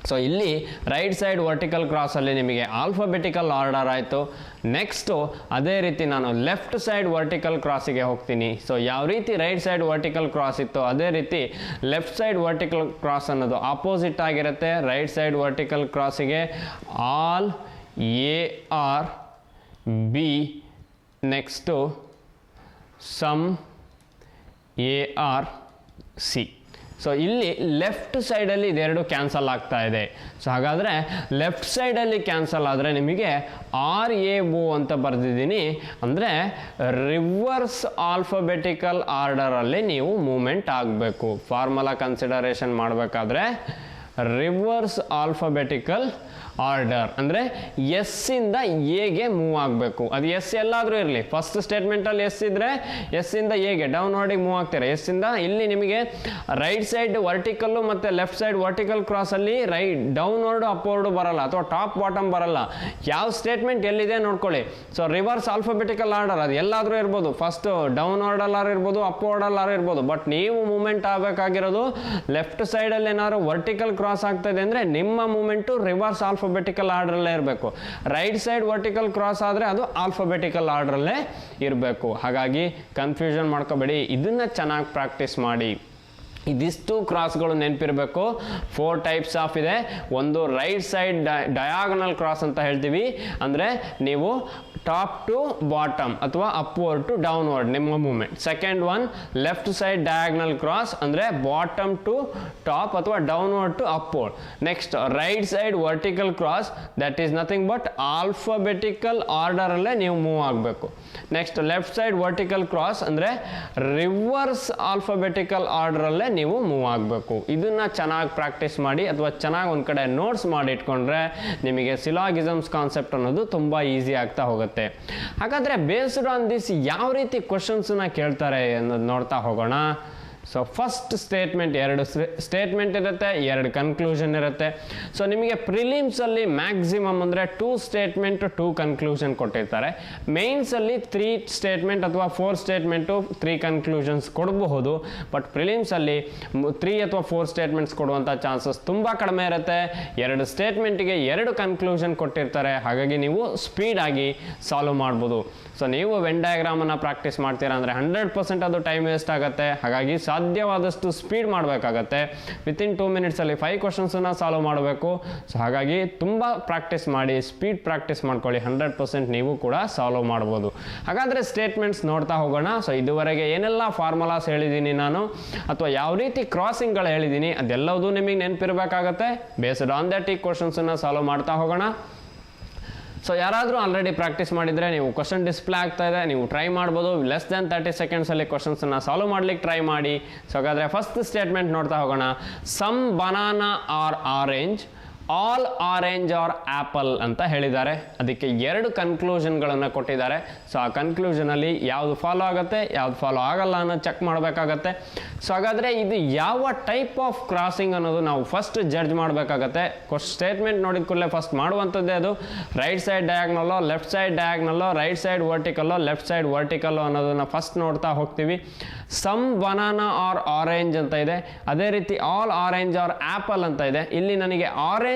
ಸೊ ಇಲ್ಲಿ ರೈಟ್ ಸೈಡ್ ವರ್ಟಿಕಲ್ ಕ್ರಾಸಲ್ಲಿ ನಿಮಗೆ ಆಲ್ಫಾಬೆಟಿಕಲ್ ಆರ್ಡರ್ ಆಯಿತು. ನೆಕ್ಸ್ಟು ಅದೇ ರೀತಿ ನಾನು ಲೆಫ್ಟ್ ಸೈಡ್ ವರ್ಟಿಕಲ್ ಕ್ರಾಸಿಗೆ ಹೋಗ್ತೀನಿ. ಸೊ ಯಾವ ರೀತಿ ರೈಟ್ ಸೈಡ್ ವರ್ಟಿಕಲ್ ಕ್ರಾಸ್ ಇತ್ತು ಅದೇ ರೀತಿ ಲೆಫ್ಟ್ ಸೈಡ್ ವರ್ಟಿಕಲ್ ಕ್ರಾಸ್ ಅನ್ನೋದು ಆಪೋಸಿಟ್ ಆಗಿರುತ್ತೆ. ರೈಟ್ ಸೈಡ್ ವರ್ಟಿಕಲ್ ಕ್ರಾಸಿಗೆ all A are B, next some A are C. So ಇಲ್ಲಿ ಲೆಫ್ಟ್ ಸೈಡಲ್ಲಿ ಇದೆರಡು ಕ್ಯಾನ್ಸಲ್ ಆಗ್ತಾ ಇದೆ. ಸೊ ಹಾಗಾದರೆ ಲೆಫ್ಟ್ ಸೈಡಲ್ಲಿ ಕ್ಯಾನ್ಸಲ್ ಆದರೆ ನಿಮಗೆ ಆರ್ ಎ ಓ ಅಂತ ಬರೆದಿದ್ದೀನಿ. ಅಂದರೆ ರಿವರ್ಸ್ ಆಲ್ಫಾಬೆಟಿಕಲ್ ಆರ್ಡರಲ್ಲಿ ನೀವು ಮೂಮೆಂಟ್ ಆಗಬೇಕು. ಫಾರ್ಮುಲಾ ಕನ್ಸಿಡರೇಷನ್ ಮಾಡಬೇಕಾದ್ರೆ ರಿವರ್ಸ್ ಆಲ್ಫಾಬೆಟಿಕಲ್ ಆರ್ಡರ್, ಅಂದರೆ ಎಸ್ ಇಂದ ಎಗೆ ಮೂವ್ ಆಗಬೇಕು. ಅದು ಎಸ್ ಎಲ್ಲಾದರೂ ಇರಲಿ, ಫಸ್ಟ್ ಸ್ಟೇಟ್ಮೆಂಟಲ್ಲಿ ಎಸ್ ಇದ್ರೆ ಎಸ್ ಇಂದ ಎಗೆ ಡೌನ್ವರ್ಡಿಗೆ ಮೂವ್ ಆಗ್ತಾರೆ. ಎಸ್ ಇಂದ ಇಲ್ಲಿ ನಿಮಗೆ ರೈಟ್ ಸೈಡ್ ವರ್ಟಿಕಲ್ಲು ಮತ್ತು ಲೆಫ್ಟ್ ಸೈಡ್ ವರ್ಟಿಕಲ್ ಕ್ರಾಸಲ್ಲಿ ಡೌನ್ವರ್ಡು ಅಪ್ವರ್ಡು ಬರಲ್ಲ, ಅಥವಾ ಟಾಪ್ ಬಾಟಮ್ ಬರಲ್ಲ. ಯಾವ ಸ್ಟೇಟ್ಮೆಂಟ್ ಎಲ್ಲಿದೆ ನೋಡ್ಕೊಳ್ಳಿ. ಸೊ ರಿವರ್ಸ್ ಆಲ್ಫಾಬೆಟಿಕಲ್ ಆರ್ಡರ್ ಅದು ಎಲ್ಲಾದರೂ ಇರ್ಬೋದು, ಫಸ್ಟ್ ಡೌನ್ವರ್ಡಲ್ಲಾರು ಇರ್ಬೋದು, ಅಪ್ವರ್ಡಲ್ಲಾರು ಇರ್ಬೋದು. ಬಟ್ ನೀವು ಮೂವ್ಮೆಂಟ್ ಆಗಬೇಕಾಗಿರೋದು ಲೆಫ್ಟ್ ಸೈಡಲ್ಲಿ ಏನಾದ್ರು ವರ್ಟಿಕಲ್ ಕ್ರಾಸ್ ಆಗ್ತಾ ಇದೆ ಅಂದರೆ ನಿಮ್ಮ ಮೂವ್ಮೆಂಟು ರಿವರ್ಸ್ ಆಲ್ಫಾಬೆಟಿಕಲ್ ಆರ್ಡ್ರಲ್ಲೇ ಇರಬೇಕು. ರೈಟ್ ಸೈಡ್ ವರ್ಟಿಕಲ್ ಕ್ರಾಸ್ ಆದರೆ ಅದು ಆಲ್ಫಾಬೆಟಿಕಲ್ ಆರ್ಡ್ರಲ್ಲೇ ಇರಬೇಕು. ಹಾಗಾಗಿ ಕನ್ಫ್ಯೂಷನ್ ಮಾಡ್ಕೋಬೇಡಿ, ಇದನ್ನು ಚೆನ್ನಾಗಿ ಪ್ರಾಕ್ಟೀಸ್ ಮಾಡಿ. ಇದಿಷ್ಟು ಕ್ರಾಸ್ಗಳು ನೆನಪಿರಬೇಕು. 4 ಟೈಪ್ಸ್ ಆಫ್ ಇದೆ. ಒಂದು ರೈಟ್ ಸೈಡ್ ಡಯಾಗನಲ್ ಕ್ರಾಸ್ ಅಂತ ಹೇಳ್ತೀವಿ, ಅಂದರೆ ನೀವು ಟಾಪ್ ಟು ಬಾಟಮ್ ಅಥವಾ ಅಪ್ವರ್ಡ್ ಟು ಡೌನ್ವರ್ಡ್ ನಿಮ್ಮ movement. Second one left side diagonal cross, ಅಂದರೆ ಬಾಟಮ್ ಟು ಟಾಪ್ ಅಥವಾ downward to upward. Next right side vertical cross, that is nothing but alphabetical ಆರ್ಡರಲ್ಲೇ ನೀವು ಮೂವ್ ಆಗಬೇಕು. Next left side vertical cross ಅಂದರೆ reverse alphabetical ಆರ್ಡರಲ್ಲೇ ನೀವು move ಆಗಬೇಕು. ಇದನ್ನ ಚೆನ್ನಾಗಿ ಪ್ರಾಕ್ಟೀಸ್ ಮಾಡಿ, ಅಥವಾ ಚೆನ್ನಾಗಿ ಒಂದು ಕಡೆ ನೋಟ್ಸ್ ಮಾಡಿ ಇಟ್ಕೊಂಡ್ರೆ ನಿಮಗೆ ಸಿಲಾಗಿಸಮ್ಸ್ ಕಾನ್ಸೆಪ್ಟ್ ಅನ್ನೋದು ತುಂಬ ಈಸಿ ಆಗ್ತಾ ಹೋಗುತ್ತೆ. ಹಾಗಾದರೆ ಬೇಸ್ಡ್ ಆನ್ ದಿಸ್ ಯಾವ ರೀತಿ ಕ್ವಶನ್ಸ್ನ ಕೇಳ್ತಾರೆ ಅನ್ನೋದು ನೋಡ್ತಾ ಹೋಗೋಣ. ಸೊ ಫಸ್ಟ್ ಸ್ಟೇಟ್ಮೆಂಟ್, 2 ಸ್ಟೇಟ್ಮೆಂಟ್ ಇರುತ್ತೆ, 2 ಕನ್ಕ್ಲೂಷನ್ ಇರುತ್ತೆ. ಸೊ ನಿಮಗೆ ಪ್ರಿಲಿಮ್ಸಲ್ಲಿ ಮ್ಯಾಕ್ಸಿಮಮ್ ಅಂದರೆ 2 ಸ್ಟೇಟ್ಮೆಂಟ್ 2 ಕನ್ಕ್ಲೂಷನ್ ಕೊಟ್ಟಿರ್ತಾರೆ. ಮೇನ್ಸಲ್ಲಿ 3 ಸ್ಟೇಟ್ಮೆಂಟ್ ಅಥವಾ 4 ಸ್ಟೇಟ್ಮೆಂಟು 3 ಕನ್ಕ್ಲೂಷನ್ಸ್ ಕೊಡಬಹುದು. ಬಟ್ ಪ್ರಿಲಿಮ್ಸಲ್ಲಿ 3 ಅಥವಾ 4 ಸ್ಟೇಟ್ಮೆಂಟ್ಸ್ ಕೊಡುವಂಥ ಚಾನ್ಸಸ್ ತುಂಬ ಕಡಿಮೆ ಇರುತ್ತೆ. 2 ಸ್ಟೇಟ್ಮೆಂಟಿಗೆ 2 ಕನ್ಕ್ಲೂಷನ್ ಕೊಟ್ಟಿರ್ತಾರೆ. ಹಾಗಾಗಿ ನೀವು ಸ್ಪೀಡಾಗಿ ಸಾಲ್ವ್ ಮಾಡ್ಬೋದು. ಸೊ ನೀವು ವೆನ್ ಡಯಾಗ್ರಾಮನ್ನು ಪ್ರಾಕ್ಟೀಸ್ ಮಾಡ್ತೀರಾ ಅಂದರೆ 100% ಅದು ಟೈಮ್ ವೇಸ್ಟ್ ಆಗುತ್ತೆ. ಹಾಗಾಗಿ ಸಾಧ್ಯವಾದಷ್ಟು ಸ್ಪೀಡ್ ಮಾಡಬೇಕಾಗತ್ತೆ. ವಿತಿನ್ 2 ಮಿನಿಟ್ಸಲ್ಲಿ 5 ಕ್ವಶನ್ಸನ್ನು ಸಾಲ್ವ್ ಮಾಡಬೇಕು. ಸೊ ಹಾಗಾಗಿ ತುಂಬ ಪ್ರಾಕ್ಟೀಸ್ ಮಾಡಿ, ಸ್ಪೀಡ್ ಪ್ರಾಕ್ಟೀಸ್ ಮಾಡ್ಕೊಳ್ಳಿ, 100% ನೀವು ಕೂಡ ಸಾಲ್ವ್ ಮಾಡ್ಬೋದು. ಹಾಗಾದರೆ ಸ್ಟೇಟ್ಮೆಂಟ್ಸ್ ನೋಡ್ತಾ ಹೋಗೋಣ. ಸೊ ಇದುವರೆಗೆ ಏನೆಲ್ಲ ಫಾರ್ಮುಲಾಸ್ ಹೇಳಿದ್ದೀನಿ ನಾನು, ಅಥವಾ ಯಾವ ರೀತಿ ಕ್ರಾಸಿಂಗ್ಗಳು ಹೇಳಿದ್ದೀನಿ, ಅದೆಲ್ಲವೂ ನಿಮಗೆ ನೆನಪಿರಬೇಕಾಗತ್ತೆ. ಬೇಸ್ಡ್ ಆನ್ ದಟ್ ಈ ಕ್ವಶನ್ಸನ್ನು ಸಾಲ್ವ್ ಮಾಡ್ತಾ ಹೋಗೋಣ. ಸೊ ಯಾರಾದರೂ ಆಲ್ರೆಡಿ ಪ್ರಾಕ್ಟೀಸ್ ಮಾಡಿದರೆ ನೀವು ಕ್ವಶನ್ ಡಿಸ್ಪ್ಲೇ ಆಗ್ತಾ ಇದೆ, ನೀವು ಟ್ರೈ ಮಾಡ್ಬೋದು. ಲೆಸ್ ದೆನ್ 30 ಸೆಕೆಂಡ್ಸಲ್ಲಿ ಕ್ವಶನ್ಸನ್ನು ಸಾಲ್ವ್ ಮಾಡ್ಲಿಕ್ಕೆ ಟ್ರೈ ಮಾಡಿ. ಸೊ ಹಾಗಾದರೆ ಫಸ್ಟ್ ಸ್ಟೇಟ್ಮೆಂಟ್ ನೋಡ್ತಾ ಹೋಗೋಣ. Some banana are orange, all orange are apple ಅಂತ ಹೇಳಿದ್ದಾರೆ. ಅದಕ್ಕೆ 2 ಕನ್ಕ್ಲೂಷನ್ಗಳನ್ನು ಕೊಟ್ಟಿದ್ದಾರೆ. ಸೊ ಆ ಕನ್ಕ್ಲೂಷನಲ್ಲಿ ಯಾವುದು ಫಾಲೋ ಆಗುತ್ತೆ, ಯಾವುದು ಫಾಲೋ ಆಗಲ್ಲ ಅನ್ನೋದು ಚೆಕ್ ಮಾಡಬೇಕಾಗತ್ತೆ. ಸೊ ಹಾಗಾದರೆ ಇದು ಯಾವ ಟೈಪ್ ಆಫ್ ಕ್ರಾಸಿಂಗ್ ಅನ್ನೋದು ನಾವು ಫಸ್ಟ್ ಜಡ್ಜ್ ಮಾಡಬೇಕಾಗತ್ತೆ. ಸ್ಟೇಟ್ಮೆಂಟ್ ನೋಡಿದ ಕೂಡಲೇ ಫಸ್ಟ್ ಮಾಡುವಂಥದ್ದೇ ಅದು ರೈಟ್ ಸೈಡ್ ಡಯಾಗ್ನಲ್ಲೋ, ಲೆಫ್ಟ್ ಸೈಡ್ ಡಯಾಗ್ನಲ್ಲೋ, ರೈಟ್ ಸೈಡ್ ವರ್ಟಿಕಲ್ಲೋ, ಲೆಫ್ಟ್ ಸೈಡ್ ವರ್ಟಿಕಲ್ಲೋ ಅನ್ನೋದನ್ನು ಫಸ್ಟ್ ನೋಡ್ತಾ ಹೋಗ್ತೀವಿ. ಸಮ್ ಬನಾನಾ ಆರ್ ಆರೆಂಜ್ ಅಂತ ಇದೆ. ಅದೇ ರೀತಿ ಆಲ್ ಆರೆಂಜ್ ಆರ್ ಆ್ಯಪಲ್ ಅಂತ ಇದೆ. ಇಲ್ಲಿ ನನಗೆ ಆರೆಂಜ್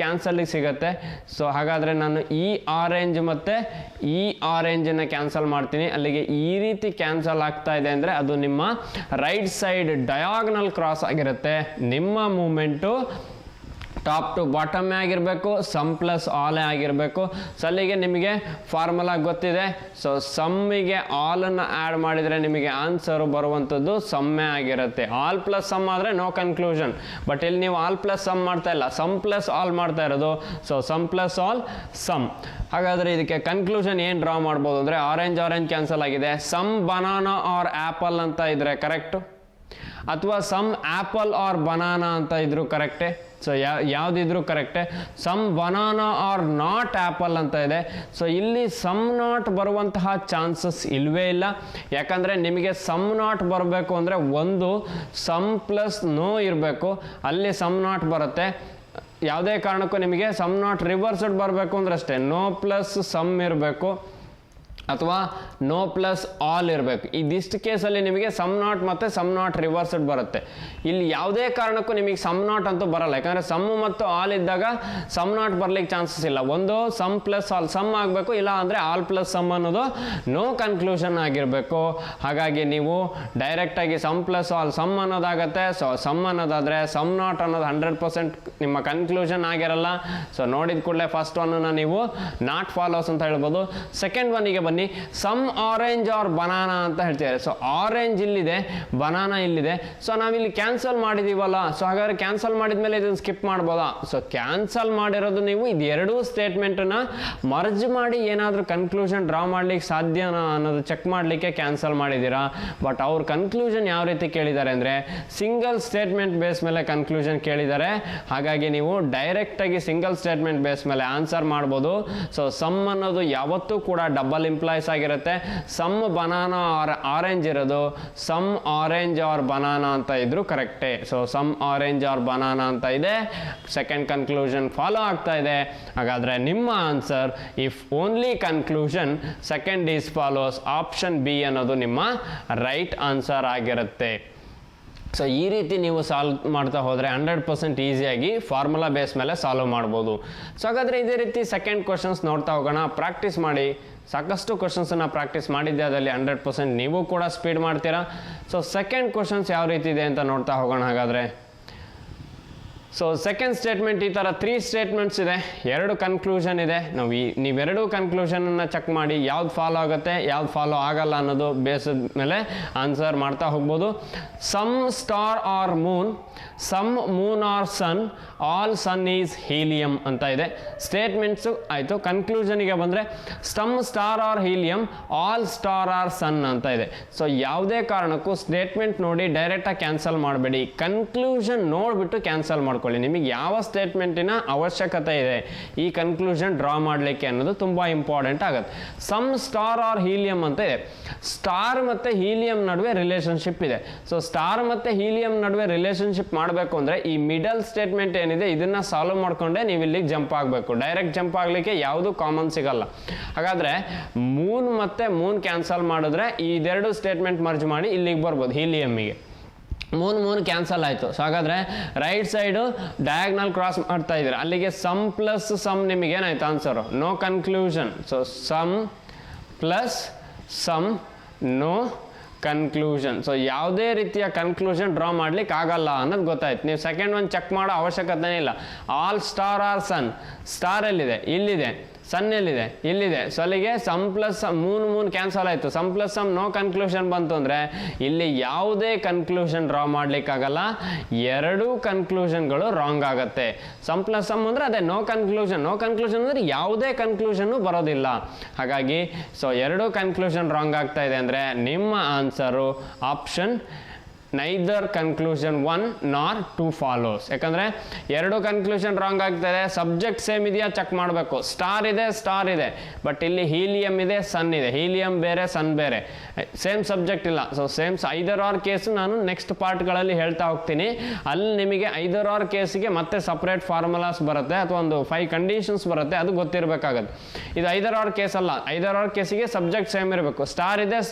ಕ್ಯಾನ್ಸಲಿಗೆ ಸಿಗುತ್ತೆ. ಸೊ ಹಾಗಾದರೆ ನಾನು ಈ ಆರೆಂಜ್ ಮತ್ತು ಈ ಆರೆಂಜನ್ನು ಕ್ಯಾನ್ಸಲ್ ಮಾಡ್ತೀನಿ. ಅಲ್ಲಿಗೆ ಈ ರೀತಿ ಕ್ಯಾನ್ಸಲ್ ಆಗ್ತಾ ಇದೆ ಅಂದರೆ ಅದು ನಿಮ್ಮ ರೈಟ್ ಸೈಡ್ ಡಯಾಗ್ನಲ್ ಕ್ರಾಸ್ ಆಗಿರುತ್ತೆ. ನಿಮ್ಮ ಮೂಮೆಂಟು ಟಾಪ್ ಟು ಬಾಟಮೇ ಆಗಿರಬೇಕು, ಸಮ್ ಪ್ಲಸ್ ಆಲೇ ಆಗಿರಬೇಕು. ಸೊ ಅಲ್ಲಿಗೆ ನಿಮಗೆ ಫಾರ್ಮುಲಾ ಗೊತ್ತಿದೆ. ಸೊ ಸಮ್ಮಿಗೆ ಆಲನ್ನು ಆ್ಯಡ್ ಮಾಡಿದರೆ ನಿಮಗೆ ಆನ್ಸರು ಬರುವಂಥದ್ದು ಸಮ್ಮೇ ಆಗಿರುತ್ತೆ. ಆಲ್ ಪ್ಲಸ್ ಸಮ್ ಆದರೆ ನೋ ಕನ್ಕ್ಲೂಷನ್. ಬಟ್ ಇಲ್ಲಿ ನೀವು ಆಲ್ ಪ್ಲಸ್ ಸಮ್ ಮಾಡ್ತಾ ಇಲ್ಲ, ಸಮ್ ಪ್ಲಸ್ ಆಲ್ ಮಾಡ್ತಾ ಇರೋದು. So some plus all some. ಹಾಗಾದರೆ ಇದಕ್ಕೆ ಕನ್ಕ್ಲೂಷನ್ ಏನು ಡ್ರಾ ಮಾಡ್ಬೋದು ಅಂದರೆ ಆರೆಂಜ್ ಕ್ಯಾನ್ಸಲ್ ಆಗಿದೆ. ಸಮ್ ಬನಾನಾ ಆರ್ ಆ್ಯಪಲ್ ಅಂತ ಇದ್ರೆ ಕರೆಕ್ಟು, ಅಥವಾ ಸಮ್ ಆ್ಯಪಲ್ ಆರ್ ಬನಾನಾ ಅಂತ ಇದ್ರು ಕರೆಕ್ಟೇ. ಸೊ ಯಾವುದಿದ್ರು ಕರೆಕ್ಟೇ. Some banana are not apple ಅಂತ ಇದೆ. ಸೊ ಇಲ್ಲಿ ಸಮ್ ನಾಟ್ ಬರುವಂತಹ ಚಾನ್ಸಸ್ ಇಲ್ಲವೇ ಇಲ್ಲ. ಯಾಕಂದರೆ ನಿಮಗೆ ಸಮ್ ನಾಟ್ ಬರಬೇಕು ಅಂದರೆ ಒಂದು ಸಮ್ ಪ್ಲಸ್ ನೋ ಇರಬೇಕು, ಅಲ್ಲಿ ಸಮ್ ನಾಟ್ ಬರುತ್ತೆ. ಯಾವುದೇ ಕಾರಣಕ್ಕೂ ನಿಮಗೆ ಸಮ್ ನಾಟ್ ರಿವರ್ಸ್ಡ್ ಬರಬೇಕು ಅಂದ್ರೆ ಅಷ್ಟೇ, ನೋ ಪ್ಲಸ್ ಸಮ್ ಇರಬೇಕು ಅಥವಾ ನೋ ಪ್ಲಸ್ ಆಲ್ ಇರಬೇಕು. ಇದಿಷ್ಟು ಕೇಸಲ್ಲಿ ನಿಮಗೆ ಸಮ್ ನಾಟ್ ಮತ್ತು ಸಮ್ ನಾಟ್ ರಿವರ್ಸ್ಡ್ ಬರುತ್ತೆ. ಇಲ್ಲಿ ಯಾವುದೇ ಕಾರಣಕ್ಕೂ ನಿಮಗೆ ಸಮ್ ನಾಟ್ ಅಂತೂ ಬರಲ್ಲ. ಯಾಕಂದರೆ ಸಮ್ ಮತ್ತು ಆಲ್ ಇದ್ದಾಗ ಸಮ್ ನಾಟ್ ಬರಲಿಕ್ಕೆ ಚಾನ್ಸಸ್ ಇಲ್ಲ. ಒಂದು ಸಮ್ ಪ್ಲಸ್ ಆಲ್ ಸಮ್ ಆಗಬೇಕು, ಇಲ್ಲ ಅಂದರೆ ಆಲ್ ಪ್ಲಸ್ ಸಮ್ ಅನ್ನೋದು ನೋ ಕನ್ಕ್ಲೂಷನ್ ಆಗಿರಬೇಕು. ಹಾಗಾಗಿ ನೀವು ಡೈರೆಕ್ಟಾಗಿ ಸಮ್ ಪ್ಲಸ್ ಆಲ್ ಸಮ್ ಅನ್ನೋದಾಗತ್ತೆ. ಸೊ ಸಮ್ ಅನ್ನೋದಾದರೆ ಸಮ್ ನಾಟ್ ಅನ್ನೋದು 100% ನಿಮ್ಮ ಕನ್ಕ್ಲೂಷನ್ ಆಗಿರಲ್ಲ. ಸೊ ನೋಡಿದ ಕೂಡಲೇ ಫಸ್ಟ್ ಒನ್ನನ್ನು ನೀವು ನಾಟ್ ಫಾಲೋಸ್ ಅಂತ ಹೇಳ್ಬೋದು. ಸೆಕೆಂಡ್ ಒನ್ನಿಗೆ ಬನ್ನಿ. ಬನ್ನಿ, ಸಮ್ ಆರೆಂಜ್ ಆರ್ ಬನಾನಾ ಅಂತ ಹೇಳ್ತಿದ್ದಾರೆ. ಸೊ ಆರೆಂಜ್ ಇಲ್ಲಿದೆ, ಬನಾನಾ ಇಲ್ಲಿದೆ. ಸೊ ನಾವಿಲ್ಲಿ ಕ್ಯಾನ್ಸಲ್ ಮಾಡಿದೀವಲ್ಲ, ಸೊ ಹಾಗಾದ್ರೆ ಕ್ಯಾನ್ಸಲ್ ಮಾಡಿದ್ಮೇಲೆ ಇದನ್ನು ಸ್ಕಿಪ್ ಮಾಡ್ಬೋದಾ? ಸೊ ಕ್ಯಾನ್ಸಲ್ ಮಾಡಿರೋದು ನೀವು ಇದೆರಡೂ ಸ್ಟೇಟ್ಮೆಂಟನ್ನ ಮರ್ಜ್ ಮಾಡಿ ಏನಾದರೂ ಕನ್ಕ್ಲೂಷನ್ ಡ್ರಾ ಮಾಡ್ಲಿಕ್ಕೆ ಸಾಧ್ಯನಾ ಅನ್ನೋದು ಚೆಕ್ ಮಾಡಲಿಕ್ಕೆ ಕ್ಯಾನ್ಸಲ್ ಮಾಡಿದ್ದೀರಾ. ಬಟ್ ಅವ್ರ ಕನ್ಕ್ಲೂಷನ್ ಯಾವ ರೀತಿ ಕೇಳಿದ್ದಾರೆ ಅಂದರೆ ಸಿಂಗಲ್ ಸ್ಟೇಟ್ಮೆಂಟ್ ಬೇಸ್ ಮೇಲೆ ಕನ್ಕ್ಲೂಷನ್ ಕೇಳಿದ್ದಾರೆ. ಹಾಗಾಗಿ ನೀವು ಡೈರೆಕ್ಟಾಗಿ ಸಿಂಗಲ್ ಸ್ಟೇಟ್ಮೆಂಟ್ ಬೇಸ್ ಮೇಲೆ ಆನ್ಸರ್ ಮಾಡ್ಬೋದು. ಸೊ ಸಮ್ ಅನ್ನೋದು ಯಾವತ್ತೂ ಕೂಡ ಡಬಲ್ ಇಂಪ್ಲಾಯ್ಸ್ ಆಗಿರುತ್ತೆ. ಸಮ್ ಬನಾನಾ ಆರ್ ಆರೆಂಜ್ ಇರೋದು ಸಮ್ ಆರೆಂಜ್ ಆರ್ ಬನಾನಾ ಅಂತ ಇದ್ರು ಕರೆಕ್ಟೇ. So some orange are banana ಅಂತ ಇದೆ, ಸೆಕೆಂಡ್ ಕನ್ಕ್ಲೂಷನ್ ಫಾಲೋ ಆಗ್ತಾ ಇದೆ. ಹಾಗಾದರೆ ನಿಮ್ಮ answer if only conclusion second is follows, option B ಅನ್ನೋದು ನಿಮ್ಮ ರೈಟ್ ಆನ್ಸರ್ ಆಗಿರುತ್ತೆ. ಸೊ ಈ ರೀತಿ ನೀವು ಸಾಲ್ವ್ ಮಾಡ್ತಾ ಹೋದರೆ 100% ಈಸಿಯಾಗಿ ಫಾರ್ಮುಲಾ ಬೇಸ್ ಮೇಲೆ ಸಾಲ್ವ್ ಮಾಡ್ಬೋದು. ಸೊ ಹಾಗಾದರೆ ಇದೇ ರೀತಿ ಸೆಕೆಂಡ್ ಕ್ವಶನ್ಸ್ ನೋಡ್ತಾ ಹೋಗೋಣ. ಪ್ರಾಕ್ಟೀಸ್ ಮಾಡಿ, ಸಾಕಷ್ಟು ಕ್ವಶನ್ಸನ್ನು ಪ್ರಾಕ್ಟೀಸ್ ಮಾಡಿದ್ದೆ, ಅದರಲ್ಲಿ 100% ನೀವು ಕೂಡ ಸ್ಪೀಡ್ ಮಾಡ್ತೀರಾ. ಸೊ ಸೆಕೆಂಡ್ ಕ್ವಶನ್ಸ್ ಯಾವ ರೀತಿ ಇದೆ ಅಂತ ನೋಡ್ತಾ ಹೋಗೋಣ. ಹಾಗಾದರೆ ಸೊ ಸೆಕೆಂಡ್ ಸ್ಟೇಟ್ಮೆಂಟ್ ಈ ಥರ 3 ಸ್ಟೇಟ್ಮೆಂಟ್ಸ್ ಇದೆ, 2 ಕನ್ಕ್ಲೂಷನ್ ಇದೆ. ನೀವೆರಡು ಕನ್ಕ್ಲೂಷನನ್ನು ಚೆಕ್ ಮಾಡಿ ಯಾವ್ದು ಫಾಲೋ ಆಗುತ್ತೆ ಯಾವ್ದು ಫಾಲೋ ಆಗಲ್ಲ ಅನ್ನೋದು ಬೇಸದ ಮೇಲೆ ಆನ್ಸರ್ ಮಾಡ್ತಾ ಹೋಗ್ಬೋದು. Some star are moon, some moon are sun, all sun is helium ಅಂತ ಇದೆ ಸ್ಟೇಟ್ಮೆಂಟ್ಸು. ಆಯಿತು, ಕನ್ಕ್ಲೂಷನಿಗೆ ಬಂದರೆ some star are helium, all star are sun ಅಂತ ಇದೆ. ಸೊ ಯಾವುದೇ ಕಾರಣಕ್ಕೂ ಸ್ಟೇಟ್ಮೆಂಟ್ ನೋಡಿ ಡೈರೆಕ್ಟಾಗಿ ಕ್ಯಾನ್ಸಲ್ ಮಾಡಬೇಡಿ, ಕನ್ಕ್ಲೂಷನ್ ನೋಡಿಬಿಟ್ಟು ಕ್ಯಾನ್ಸಲ್ ಮಾಡ್ಕೊಳ್ಳಿ. ನಿಮಗೆ ಯಾವ ಸ್ಟೇಟ್ಮೆಂಟಿನ ಅವಶ್ಯಕತೆ ಇದೆ ಈ ಕನ್ಕ್ಲೂಷನ್ ಡ್ರಾ ಮಾಡಲಿಕ್ಕೆ ಅನ್ನೋದು ತುಂಬ ಇಂಪಾರ್ಟೆಂಟ್ ಆಗುತ್ತೆ. ಸಮ್ ಸ್ಟಾರ್ ಆರ್ ಹೀಲಿಯಂ ಅಂತ ಇದೆ. ಸ್ಟಾರ್ ಮತ್ತು ಹೀಲಿಯಂ ನಡುವೆ ರಿಲೇಷನ್ಶಿಪ್ ಇದೆ. ಸೊ ಸ್ಟಾರ್ ಮತ್ತು ಹೀಲಿಯಂ ನಡುವೆ ರಿಲೇಷನ್ಶಿಪ್ ಮಾಡಬೇಕು ಅಂದರೆ ಈ ಮಿಡಲ್ ಸ್ಟೇಟ್ಮೆಂಟ್ ಏನಿದೆ ಇದನ್ನು ಸಾಲ್ವ್ ಮಾಡಿಕೊಂಡೆ ನೀವು ಇಲ್ಲಿಗೆ ಜಂಪ್ ಆಗಬೇಕು. ಡೈರೆಕ್ಟ್ ಜಂಪ್ ಆಗಲಿಕ್ಕೆ ಯಾವುದು ಕಾಮನ್ ಸಿಗಲ್ಲ. ಹಾಗಾದರೆ ಮೂನ್ ಮತ್ತು ಮೂನ್ ಕ್ಯಾನ್ಸಲ್ ಮಾಡಿದ್ರೆ ಇದೆರಡು ಸ್ಟೇಟ್ಮೆಂಟ್ ಮರ್ಜ್ ಮಾಡಿ ಇಲ್ಲಿಗೆ ಬರ್ಬೋದು ಹೀಲಿಯಮ್ಮಿಗೆ. ಮೂನ್ ಕ್ಯಾನ್ಸಲ್ ಆಯಿತು. ಸೊ ಹಾಗಾದರೆ ರೈಟ್ ಸೈಡು ಡಯಾಗ್ನಲ್ ಕ್ರಾಸ್ ಮಾಡ್ತಾ ಇದ್ದೀರಾ, ಅಲ್ಲಿಗೆ ಸಮ್ ಪ್ಲಸ್ ಸಮ್ ನಿಮಗೆ ಏನಾಯ್ತು answer? No conclusion. So some plus some no conclusion. So ಯಾವುದೇ ರೀತಿಯ ಕನ್ಕ್ಲೂಷನ್ ಡ್ರಾ ಮಾಡ್ಲಿಕ್ಕೆ ಆಗಲ್ಲ ಅನ್ನೋದು ಗೊತ್ತಾಯ್ತು. ನೀವು ಸೆಕೆಂಡ್ ಒಂದು ಚೆಕ್ ಮಾಡೋ ಅವಶ್ಯಕತೆ ಇಲ್ಲ. All star are sun, star ಎಲ್ಲಿದೆ? ಇಲ್ಲಿದೆ. ಸನ್ ಎಲ್ಲಿದೆ? ಇಲ್ಲಿದೆ. ಸೊ ಅಲ್ಲಿಗೆ ಸಮ್ ಪ್ಲಸ್ ಮೂನ್ ಕ್ಯಾನ್ಸಲ್ ಆಯಿತು. Some plus some no conclusion ಬಂತು ಅಂದರೆ ಇಲ್ಲಿ ಯಾವುದೇ ಕನ್ಕ್ಲೂಷನ್ ಡ್ರಾ ಮಾಡಲಿಕ್ಕಾಗಲ್ಲ, ಎರಡೂ ಕನ್ಕ್ಲೂಷನ್ಗಳು ರಾಂಗ್ ಆಗುತ್ತೆ. ಸಮ್ ಪ್ಲಸ್ ಸಮ್ ಅಂದರೆ ಅದೇ ನೋ ಕನ್ಕ್ಲೂಷನ್. ನೋ ಕನ್ಕ್ಲೂಷನ್ ಅಂದರೆ ಯಾವುದೇ ಕನ್ಕ್ಲೂಷನ್ನು ಬರೋದಿಲ್ಲ. ಹಾಗಾಗಿ ಸೊ ಎರಡೂ ಕನ್ಕ್ಲೂಷನ್ ರಾಂಗ್ ಆಗ್ತಾ ಇದೆ ಅಂದರೆ ನಿಮ್ಮ ಆನ್ಸರು ಆಪ್ಷನ್ ನೈದರ್ ಕನ್ಕ್ಲೂಷನ್ 1 ನಾರ್ 2 ಫಾಲೋಸ್. ಯಾಕಂದರೆ ಎರಡು ಕನ್ಕ್ಲೂಷನ್ ರಾಂಗ್ ಆಗ್ತಾಯಿದೆ. ಸಬ್ಜೆಕ್ಟ್ ಸೇಮ್ ಇದೆಯಾ ಚೆಕ್ ಮಾಡಬೇಕು. ಸ್ಟಾರ್ ಇದೆ, ಬಟ್ ಇಲ್ಲಿ ಹೀಲಿಯಂ ಇದೆ, ಸನ್ ಇದೆ. ಹೀಲಿಯಂ ಬೇರೆ, ಸನ್ ಬೇರೆ, ಸೇಮ್ ಸಬ್ಜೆಕ್ಟ್ ಇಲ್ಲ. ಸೊ ಸೇಮ್ ಐದರ್ ಆರ್ ಕೇಸು ನಾನು ನೆಕ್ಸ್ಟ್ ಪಾರ್ಟ್ಗಳಲ್ಲಿ ಹೇಳ್ತಾ ಹೋಗ್ತೀನಿ. ಅಲ್ಲಿ ನಿಮಗೆ ಐದರ್ ಆರ್ ಕೇಸಿಗೆ ಮತ್ತೆ ಸಪ್ರೇಟ್ ಫಾರ್ಮುಲಾಸ್ ಬರುತ್ತೆ ಅಥವಾ ಒಂದು 5 ಕಂಡೀಷನ್ಸ್ ಬರುತ್ತೆ, ಅದು ಗೊತ್ತಿರಬೇಕಾಗತ್ತೆ. ಇದು ಐದರ್ ಆರ್ ಕೇಸ್ ಅಲ್ಲ. ಐದರ್ ಆರ್ ಕೇಸಿಗೆ ಸಬ್ಜೆಕ್ಟ್ ಸೇಮ್ ಇರಬೇಕು. ಸ್ಟಾರ್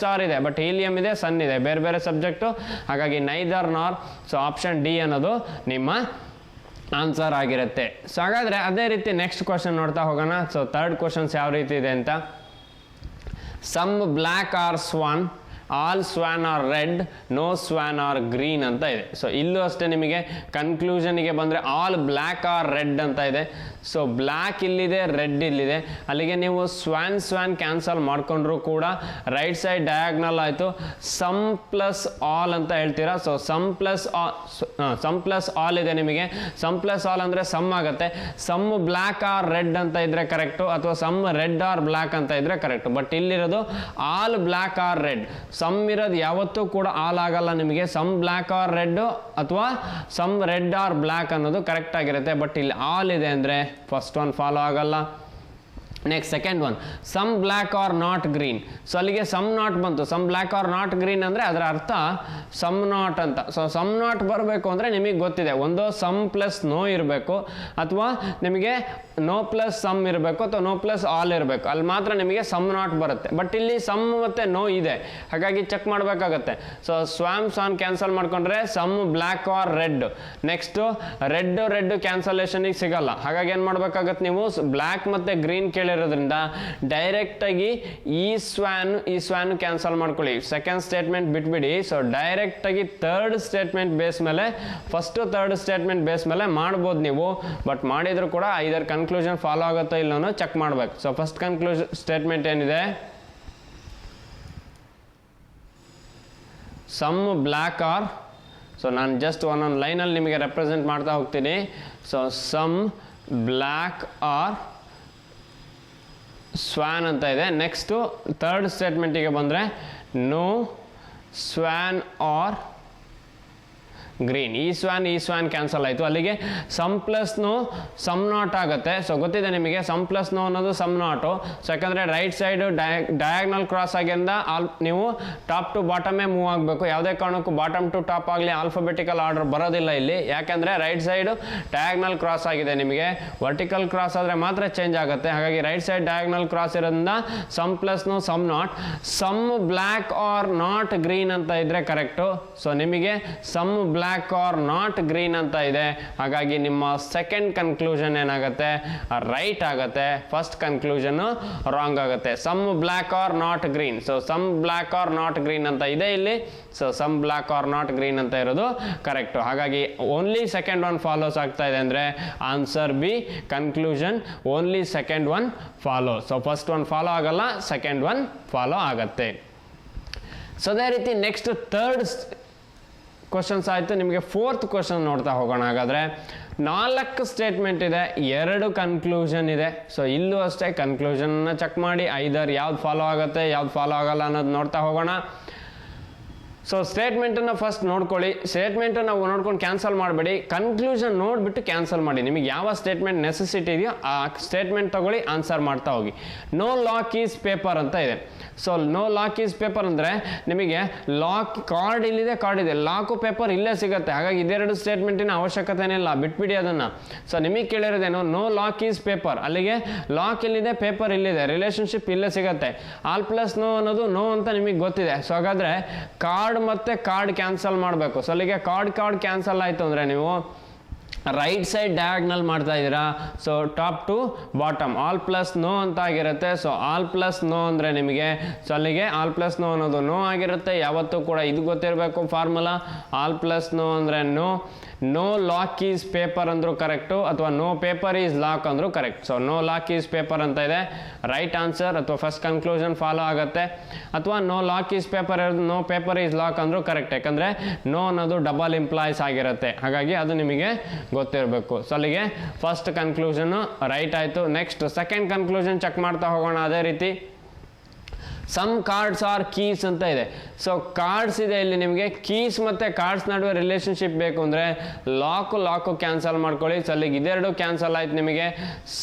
ಇದೆ, ಬಟ್ ಹೀಲಿಯಂ ಇದೆ, ಸನ್ ಇದೆ, ಬೇರೆ ಬೇರೆ ಸಬ್ಜೆಕ್ಟು. ಹಾಗಾಗಿ ನೈದರ್ ನಾರ್. ಸೊ ಆಪ್ಷನ್ ಡಿ ಅನ್ನೋದು ನಿಮ್ಮ ಆನ್ಸರ್ ಆಗಿರುತ್ತೆ. ಸೊ ಹಾಗಾದರೆ ಅದೇ ರೀತಿ ನೆಕ್ಸ್ಟ್ ಕ್ವಶನ್ ನೋಡ್ತಾ ಹೋಗೋಣ. ಸೊ ಥರ್ಡ್ ಕ್ವಶನ್ಸ್ ಯಾವ ರೀತಿ ಇದೆ ಅಂತ. Some black are swan, all swan are red, no swan are green ಅಂತ ಇದೆ. ಸೊ ಇಲ್ಲೂ ಅಷ್ಟೇ ನಿಮಗೆ ಕನ್ಕ್ಲೂಷನಿಗೆ ಬಂದರೆ ಆಲ್ ಬ್ಲ್ಯಾಕ್ ಆರ್ ರೆಡ್ ಅಂತ ಇದೆ. ಸೊ ಬ್ಲ್ಯಾಕ್ ಇಲ್ಲಿದೆ, ರೆಡ್ ಇಲ್ಲಿದೆ. ಅಲ್ಲಿಗೆ ನೀವು ಸ್ವಾನ್ ಕ್ಯಾನ್ಸಲ್ ಮಾಡ್ಕೊಂಡ್ರು ಕೂಡ ರೈಟ್ ಸೈಡ್ ಡಯಾಗ್ನಲ್ ಆಯಿತು. ಸಮ್ ಪ್ಲಸ್ ಆಲ್ ಅಂತ ಹೇಳ್ತೀರಾ. ಸೊ ಸಮ್ ಪ್ಲಸ್ ಆಲ್ ಇದೆ ನಿಮಗೆ. ಸಮ್ ಪ್ಲಸ್ ಆಲ್ ಅಂದರೆ ಸಮ್ ಆಗುತ್ತೆ. ಸಮ್ ಬ್ಲ್ಯಾಕ್ ಆರ್ ರೆಡ್ ಅಂತ ಇದ್ರೆ ಕರೆಕ್ಟು, ಅಥವಾ ಸಮ್ ರೆಡ್ ಆರ್ ಬ್ಲ್ಯಾಕ್ ಅಂತ ಇದ್ರೆ ಕರೆಕ್ಟು. ಬಟ್ ಇಲ್ಲಿರೋದು all black are red. Some ಇರೋದು ಯಾವತ್ತೂ ಕೂಡ ಆಲ್ ಆಗಲ್ಲ ನಿಮಗೆ. ಸಮ್ ಬ್ಲ್ಯಾಕ್ ಆರ್ ರೆಡ್ ಅಥವಾ ಸಮ್ ರೆಡ್ ಆರ್ ಬ್ಲ್ಯಾಕ್ ಅನ್ನೋದು ಕರೆಕ್ಟ್ ಆಗಿರುತ್ತೆ. ಬಟ್ ಇಲ್ಲಿ ಆಲ್ ಇದೆ ಅಂದರೆ ಫಸ್ಟ್ ಒನ್ ಫಾಲೋ ಆಗಲ್ಲ. Next second one some black R not green. So ಅಲ್ಲಿಗೆ ಸಮ್ ನಾಟ್ ಬಂತು. Some black R not green ಅಂದರೆ ಅದರ ಅರ್ಥ ಸಮ್ ನಾಟ್ ಅಂತ. ಸೊ ಸಮ್ ನಾಟ್ ಬರಬೇಕು ಅಂದರೆ ನಿಮಗೆ ಗೊತ್ತಿದೆ, ಒಂದು ಸಮ್ ಪ್ಲಸ್ ನೋ ಇರಬೇಕು, ಅಥವಾ ನಿಮಗೆ ನೋ ಪ್ಲಸ್ ಸಮ್ ಇರಬೇಕು, ಅಥವಾ ನೋ ಪ್ಲಸ್ ಆಲ್ ಇರಬೇಕು. ಅಲ್ಲಿ ಮಾತ್ರ ನಿಮಗೆ ಸಮ್ ನಾಟ್ ಬರುತ್ತೆ. ಬಟ್ ಇಲ್ಲಿ ಸಮ್ ಮತ್ತು ನೋ ಇದೆ, ಹಾಗಾಗಿ ಚೆಕ್ ಮಾಡಬೇಕಾಗತ್ತೆ. ಸೊ ಸ್ವಾನ್ ಕ್ಯಾನ್ಸಲ್ ಮಾಡ್ಕೊಂಡ್ರೆ some black are red. Next red ಕ್ಯಾನ್ಸಲೇಷನಿಗೆ ಸಿಗಲ್ಲ. ಹಾಗಾಗಿ ಏನು ಮಾಡಬೇಕಾಗತ್ತೆ, ನೀವು ಬ್ಲ್ಯಾಕ್ ಮತ್ತು ಗ್ರೀನ್ ಕೇಳಿರೋದ್ರಿಂದ ಡೈರೆಕ್ಟಾಗಿ ಈ ಸ್ವಾನ್ ಕ್ಯಾನ್ಸಲ್ ಮಾಡ್ಕೊಳ್ಳಿ. ಸೆಕೆಂಡ್ ಸ್ಟೇಟ್ಮೆಂಟ್ ಬಿಟ್ಬಿಡಿ. ಸೊ ಡೈರೆಕ್ಟಾಗಿ ಥರ್ಡ್ ಸ್ಟೇಟ್ಮೆಂಟ್ ಬೇಸ್ ಮೇಲೆ, ಫಸ್ಟು ಥರ್ಡ್ ಸ್ಟೇಟ್ಮೆಂಟ್ ಬೇಸ್ ಮೇಲೆ ಮಾಡ್ಬೋದು ನೀವು. ಬಟ್ ಮಾಡಿದ್ರು ಕೂಡ ಇದರ ಕನ್ಕ್ಲೂಷನ್ ಫಾಲೋ ಆಗುತ್ತೋ ಇಲ್ಲೋ ಚೆಕ್ ಮಾಡಬೇಕು. ಸೊ ಫಸ್ಟ್ ಸ್ಟೇಟ್ಮೆಂಟ್ ಏನಿದೆ, ಸಮ್ ಬ್ಲ್ಯಾಕ್ ಆರ್, ಸೊ ನಾನು ಜಸ್ಟ್ ಒಂದೊಂದು ಲೈನಲ್ಲಿ ನಿಮಗೆ ರೆಪ್ರೆಸೆಂಟ್ ಮಾಡ್ತಾ ಹೋಗ್ತೀನಿ. ಸೊ ಸಮ್ ಬ್ಲ್ಯಾಕ್ ಆರ್ ಸ್ವಾನ್ ಅಂತ ಇದೆ. ನೆಕ್ಸ್ಟು ಥರ್ಡ್ ಸ್ಟೇಟ್ಮೆಂಟಿಗೆ ಬಂದರೆ ನೋ ಸ್ವಾನ್ ಆರ್ ಗ್ರೀನ್. ಈ ಸ್ವಾನ್ ಕ್ಯಾನ್ಸಲ್ ಆಯಿತು. ಅಲ್ಲಿಗೆ some plus no some not ಆಗುತ್ತೆ. ಸೊ ಗೊತ್ತಿದೆ ನಿಮಗೆ ಸಮ್ ಪ್ಲಸ್ ನೋ ಅನ್ನೋದು ಸಮ್ ನಾಟು. ಸೊ ಯಾಕಂದರೆ ರೈಟ್ ಸೈಡು ಡಯಾಗ್ನಲ್ ಕ್ರಾಸ್ ಆಗಿಂದ ನೀವು ಟಾಪ್ ಟು ಬಾಟಮೇ ಮೂವ್ ಆಗಬೇಕು. ಯಾವುದೇ ಕಾರಣಕ್ಕೂ ಬಾಟಮ್ ಟು ಟಾಪ್ ಆಗಲಿ ಆಲ್ಫಾಬೆಟಿಕಲ್ ಆರ್ಡರ್ ಬರೋದಿಲ್ಲ ಇಲ್ಲಿ. ಯಾಕೆಂದರೆ ರೈಟ್ ಸೈಡು ಡಯಾಗ್ನಲ್ ಕ್ರಾಸ್ ಆಗಿದೆ. ನಿಮಗೆ ವರ್ಟಿಕಲ್ ಕ್ರಾಸ್ ಆದರೆ ಮಾತ್ರ ಚೇಂಜ್ ಆಗುತ್ತೆ. ಹಾಗಾಗಿ ರೈಟ್ ಸೈಡ್ ಡಯಾಗ್ನಲ್ ಕ್ರಾಸ್ ಇರೋದ್ರಿಂದ some plus no some not. Some black R not green ಅಂತ ಇದ್ರೆ ಕರೆಕ್ಟು. ಸೊ ನಿಮಗೆ some black R not green ಅಂತ ಇದೆ. ಹಾಗಾಗಿ ನಿಮ್ಮ ಸೆಕೆಂಡ್ ಕನ್ಕ್ಲೂಷನ್ ಏನಾಗುತ್ತೆ, ರೈಟ್ ಆಗುತ್ತೆ. ಫಸ್ಟ್ ಕನ್ಕ್ಲೂಷನ್ ರಾಂಗ್ ಆಗುತ್ತೆ. Some black R not green. So some black R not green ಅಂತ ಇದೆ ಇಲ್ಲಿ. So some black R not green ಅಂತ ಇರೋದು ಕರೆಕ್ಟು. ಹಾಗಾಗಿ ಓನ್ಲಿ ಸೆಕೆಂಡ್ ಒನ್ ಫಾಲೋಸ್ ಆಗ್ತಾ ಇದೆ ಅಂದರೆ answer B conclusion only second one follow. So first one follow ಆಗಲ್ಲ, ಸೆಕೆಂಡ್ ಒನ್ ಫಾಲೋ ಆಗತ್ತೆ. ಸೊ ಅದೇ ರೀತಿ ನೆಕ್ಸ್ಟ್ ಥರ್ಡ್ ಕ್ವಶನ್ಸ್ ಆಯಿತು. ನಿಮಗೆ ಫೋರ್ತ್ ಕ್ವಶನ್ ನೋಡ್ತಾ ಹೋಗೋಣ. ಹಾಗಾದರೆ 4 ಸ್ಟೇಟ್ಮೆಂಟ್ ಇದೆ, 2 ಕನ್ಕ್ಲೂಷನ್ ಇದೆ. ಸೊ ಇಲ್ಲೂ ಅಷ್ಟೇ ಕನ್ಕ್ಲೂಷನ್ನ ಚೆಕ್ ಮಾಡಿ ಐದರ್ ಯಾವ್ದು ಫಾಲೋ ಆಗುತ್ತೆ ಯಾವ್ದು ಫಾಲೋ ಆಗಲ್ಲ ಅನ್ನೋದು ನೋಡ್ತಾ ಹೋಗೋಣ. ಸೊ ಸ್ಟೇಟ್ಮೆಂಟನ್ನು ಫಸ್ಟ್ ನೋಡ್ಕೊಳ್ಳಿ. ಸ್ಟೇಟ್ಮೆಂಟನ್ನು ನೋಡ್ಕೊಂಡು ಕ್ಯಾನ್ಸಲ್ ಮಾಡಬೇಡಿ. ಕನ್ಕ್ಲೂಷನ್ ನೋಡಿಬಿಟ್ಟು ಕ್ಯಾನ್ಸಲ್ ಮಾಡಿ. ನಿಮಗೆ ಯಾವ ಸ್ಟೇಟ್ಮೆಂಟ್ ನೆಸೆಸಿಟಿ ಇದೆಯೋ ಆ ಸ್ಟೇಟ್ಮೆಂಟ್ ತಗೊಳ್ಳಿ, ಆನ್ಸರ್ ಮಾಡ್ತಾ ಹೋಗಿ. ನೋ ಲಾಕ್ ಈಸ್ ಪೇಪರ್ ಅಂತ ಇದೆ. So no lock is paper ಅಂದರೆ ನಿಮಗೆ ಲಾಕ್ ಕಾರ್ಡ್ ಇಲ್ಲಿದೆ, ಕಾರ್ಡ್ ಇದೆ, ಲಾಕು ಪೇಪರ್ ಇಲ್ಲೇ ಸಿಗುತ್ತೆ. ಹಾಗಾಗಿ ಇದೆರಡು ಸ್ಟೇಟ್ಮೆಂಟಿನ ಅವಶ್ಯಕತೆನೇ ಇಲ್ಲ, ಬಿಟ್ಬಿಡಿ ಅದನ್ನು. ಸೊ ನಿಮಗೆ ಕೇಳಿರೋದೇನು, ನೋ ಲಾಕ್ ಈಸ್ ಪೇಪರ್. ಅಲ್ಲಿಗೆ ಲಾಕ್ ಇಲ್ಲಿದೆ, ಪೇಪರ್ ಇಲ್ಲಿದೆ, ರಿಲೇಷನ್ಶಿಪ್ ಇಲ್ಲೇ ಸಿಗುತ್ತೆ. ಆಲ್ ಪ್ಲಸ್ ನೋ ಅನ್ನೋದು ನೋ ಅಂತ ನಿಮಗೆ ಗೊತ್ತಿದೆ. ಸೊ ಹಾಗಾದರೆ ಕಾರ್ಡ್ ಮತ್ತೆ ಕಾರ್ಡ್ ಕ್ಯಾನ್ಸಲ್ ಮಾಡಬೇಕು. ಸೊ ಅಲ್ಲಿಗೆ ಕಾರ್ಡ್ ಕ್ಯಾನ್ಸಲ್ ಆಯಿತು ಅಂದರೆ ನೀವು ರೈಟ್ ಸೈಡ್ ಡಯಾಗ್ನಲ್ ಮಾಡ್ತಾ ಇದ್ದೀರಾ. So top to bottom all plus no ಅಂತ ಆಗಿರುತ್ತೆ. ಸೊ ಆಲ್ ಪ್ಲಸ್ ನೋ ಅಂದರೆ ನಿಮಗೆ ಸೊ ಅಲ್ಲಿಗೆ ಆಲ್ ಪ್ಲಸ್ ನೋ ಅನ್ನೋದು ನೋ ಆಗಿರುತ್ತೆ. ಯಾವತ್ತೂ ಕೂಡ ಇದು ಗೊತ್ತಿರಬೇಕು ಫಾರ್ಮುಲಾ. ಆಲ್ ಪ್ಲಸ್ ನೋ ಅಂದರೆ no. No lock is paper ಅಂದರೂ ಕರೆಕ್ಟು, ಅಥವಾ ನೋ ಪೇಪರ್ ಈಸ್ ಲಾಕ್ ಅಂದರೂ correct. So no lock is paper ಅಂತ ಇದೆ, ರೈಟ್ ಆನ್ಸರ್. ಅಥವಾ ಫಸ್ಟ್ ಕನ್ಕ್ಲೂಷನ್ ಫಾಲೋ ಆಗುತ್ತೆ. ಅಥವಾ ನೋ ಲಾಕ್ ಈಸ್ ಪೇಪರ್ ಇರೋದು ನೋ ಪೇಪರ್ ಈಸ್ ಲಾಕ್ ಅಂದರೂ ಕರೆಕ್ಟ್. ಯಾಕಂದರೆ ನೋ ಅನ್ನೋದು ಡಬಲ್ ಇಂಪ್ಲಾಯ್ಸ್ ಆಗಿರುತ್ತೆ. ಹಾಗಾಗಿ ಅದು ನಿಮಗೆ ಗೊತ್ತಿರಬೇಕು. ಸೊ ಅಲ್ಲಿಗೆ ಫಸ್ಟ್ ಕನ್ಕ್ಲೂಷನು ರೈಟ್ ಆಯಿತು. ನೆಕ್ಸ್ಟ್ ಸೆಕೆಂಡ್ ಕನ್ಕ್ಲೂಷನ್ ಚೆಕ್ ಮಾಡ್ತಾ ಹೋಗೋಣ. ಅದೇ ರೀತಿ ಸಮ್ ಕಾರ್ಡ್ಸ್ ಆರ್ ಕೀಸ್ ಅಂತ ಇದೆ. ಸೊ ಕಾರ್ಡ್ಸ್ ಇದೆ ಇಲ್ಲಿ. ನಿಮಗೆ ಕೀಸ್ ಮತ್ತು ಕಾರ್ಡ್ಸ್ ನಡುವೆ ರಿಲೇಷನ್ಶಿಪ್ ಬೇಕು ಅಂದರೆ ಲಾಕು ಕ್ಯಾನ್ಸಲ್ ಮಾಡ್ಕೊಳ್ಳಿ. ಸೊ ಅಲ್ಲಿಗೆ ಇದೆರಡು ಕ್ಯಾನ್ಸಲ್ ಆಯ್ತು. ನಿಮಗೆ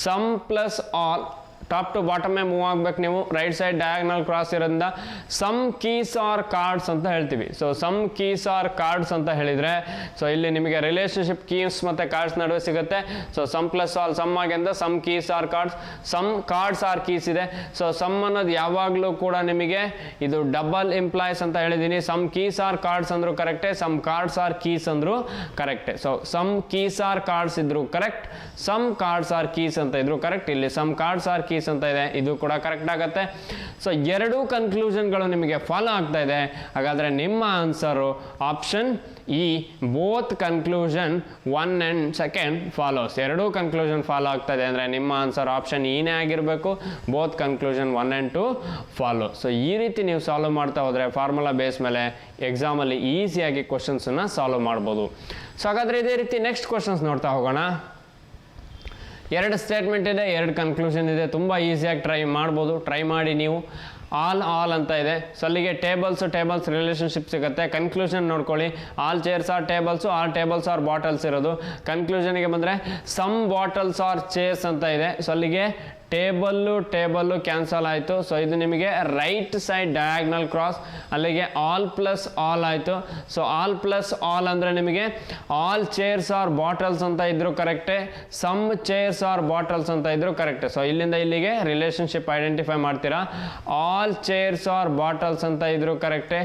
some plus all top to ಬಾಟಮೇ ಮೂವ್ ಆಗಬೇಕು ನೀವು. ರೈಟ್ ಸೈಡ್ ಡಯಾಗ್ನಲ್ ಕ್ರಾಸ್ ಇರೋದ್ರಿಂದ ಸಮ್ ಕೀಸ್ ಆರ್ ಕಾರ್ಡ್ಸ್ ಅಂತ ಹೇಳ್ತೀವಿ. So some keys are cards ಅಂತ ಹೇಳಿದರೆ ಸೊ ಇಲ್ಲಿ ನಿಮಗೆ ರಿಲೇಷನ್ಶಿಪ್ ಕೀಸ್ ಮತ್ತು ಕಾರ್ಡ್ಸ್ ನಡುವೆ ಸಿಗುತ್ತೆ. So some plus all some ಆಗಿಂದ some keys are cards, some cards are keys ಇದೆ. ಸೊ ಸಮ್ ಅನ್ನೋದು ಯಾವಾಗಲೂ ಕೂಡ ನಿಮಗೆ ಇದು ಡಬಲ್ ಇಂಪ್ಲಾಯ್ಸ್ ಅಂತ ಹೇಳಿದ್ದೀನಿ. ಸಮ್ ಕೀಸ್ ಆರ್ ಕಾರ್ಡ್ಸ್ ಅಂದರೂ ಕರೆಕ್ಟೇ, ಸಮ್ ಕಾರ್ಡ್ಸ್ ಆರ್ ಕೀಸ್ ಅಂದರೂ ಕರೆಕ್ಟೇ. So some keys are cards ಇದ್ರು correct, some cards are keys ಅಂತ ಇದ್ರು ಕರೆಕ್ಟ್. ಇಲ್ಲಿ ಸಮ್ ಕಾರ್ಡ್ಸ್ ಆರ್ ಕೀಸ್ ಅಂತ ಇದೆ, ಇದು ಕೂಡ ಕರೆಕ್ಟ್ ಆಗುತ್ತೆ. ಸೊ ಎರಡೂ ಕನ್ಕ್ಲೂಷನ್ಗಳು ನಿಮಗೆ ಫಾಲೋ ಆಗ್ತಾ ಇದೆ. ಹಾಗಾದರೆ ನಿಮ್ಮ ಆನ್ಸರು ಆಪ್ಷನ್ ಈ ಬೋತ್ ಕನ್ಕ್ಲೂಷನ್ 1 and 2 ಫಾಲೋಸ್. ಎರಡೂ ಕನ್ಕ್ಲೂಷನ್ ಫಾಲೋ ಆಗ್ತಾ ಇದೆ ಅಂದರೆ ನಿಮ್ಮ ಆನ್ಸರ್ ಆಪ್ಷನ್ ಈನೇ ಆಗಿರಬೇಕು. Both conclusion 1 and 2 follow. So ಈ ರೀತಿ ನೀವು ಸಾಲ್ವ್ ಮಾಡ್ತಾ ಹೋದರೆ ಫಾರ್ಮುಲಾ ಬೇಸ್ ಮೇಲೆ ಎಕ್ಸಾಮಲ್ಲಿ ಈಸಿಯಾಗಿ ಕ್ವಶನ್ಸನ್ನು ಸಾಲ್ವ್ ಮಾಡ್ಬೋದು. ಸೊ ಹಾಗಾದರೆ ಇದೇ ರೀತಿ ನೆಕ್ಸ್ಟ್ ಕ್ವಶನ್ಸ್ ನೋಡ್ತಾ ಹೋಗೋಣ. 2 ಸ್ಟೇಟ್ಮೆಂಟ್ ಇದೆ, 2 ಕನ್ಕ್ಲೂಷನ್ ಇದೆ. ತುಂಬ ಈಸಿಯಾಗಿ ಟ್ರೈ ಮಾಡ್ಬೋದು. ಟ್ರೈ ಮಾಡಿ ನೀವು. ಆಲ್ ಅಂತ ಇದೆ. ಸೊ ಅಲ್ಲಿಗೆ ಟೇಬಲ್ಸ್ ರಿಲೇಷನ್ಶಿಪ್ ಸಿಗುತ್ತೆ. ಕನ್ಕ್ಲೂಷನ್ ನೋಡ್ಕೊಳ್ಳಿ. All chairs are tables, all tables are bottles ಇರೋದು. ಕನ್ಕ್ಲೂಷನ್ಗೆ ಬಂದರೆ ಸಮ್ ಬಾಟಲ್ಸ್ ಆರ್ ಚೇರ್ಸ್ ಅಂತ ಇದೆ. ಸೊ ಅಲ್ಲಿಗೆ ಟೇಬಲ್ಲು ಕ್ಯಾನ್ಸಲ್ ಆಯಿತು. ಸೊ ಇದು ನಿಮಗೆ ರೈಟ್ ಸೈಡ್ ಡಯಾಗ್ನಲ್ ಕ್ರಾಸ್. ಅಲ್ಲಿಗೆ ಆಲ್ ಪ್ಲಸ್ ಆಲ್ ಆಯಿತು. ಸೊ ಆಲ್ ಪ್ಲಸ್ ಆಲ್ ಅಂದರೆ ನಿಮಗೆ ಆಲ್ ಚೇರ್ಸ್ ಆರ್ ಬಾಟಲ್ಸ್ ಅಂತ ಇದ್ರು ಕರೆಕ್ಟೇ, ಸಮ್ ಚೇರ್ಸ್ ಆರ್ ಬಾಟಲ್ಸ್ ಅಂತ ಇದ್ರು ಕರೆಕ್ಟೇ. ಸೊ ಇಲ್ಲಿಂದ ಇಲ್ಲಿಗೆ ರಿಲೇಷನ್ಶಿಪ್ ಐಡೆಂಟಿಫೈ ಮಾಡ್ತೀರಾ. ಆಲ್ ಚೇರ್ಸ್ ಆರ್ ಬಾಟಲ್ಸ್ ಅಂತ ಇದ್ರು ಕರೆಕ್ಟೇ,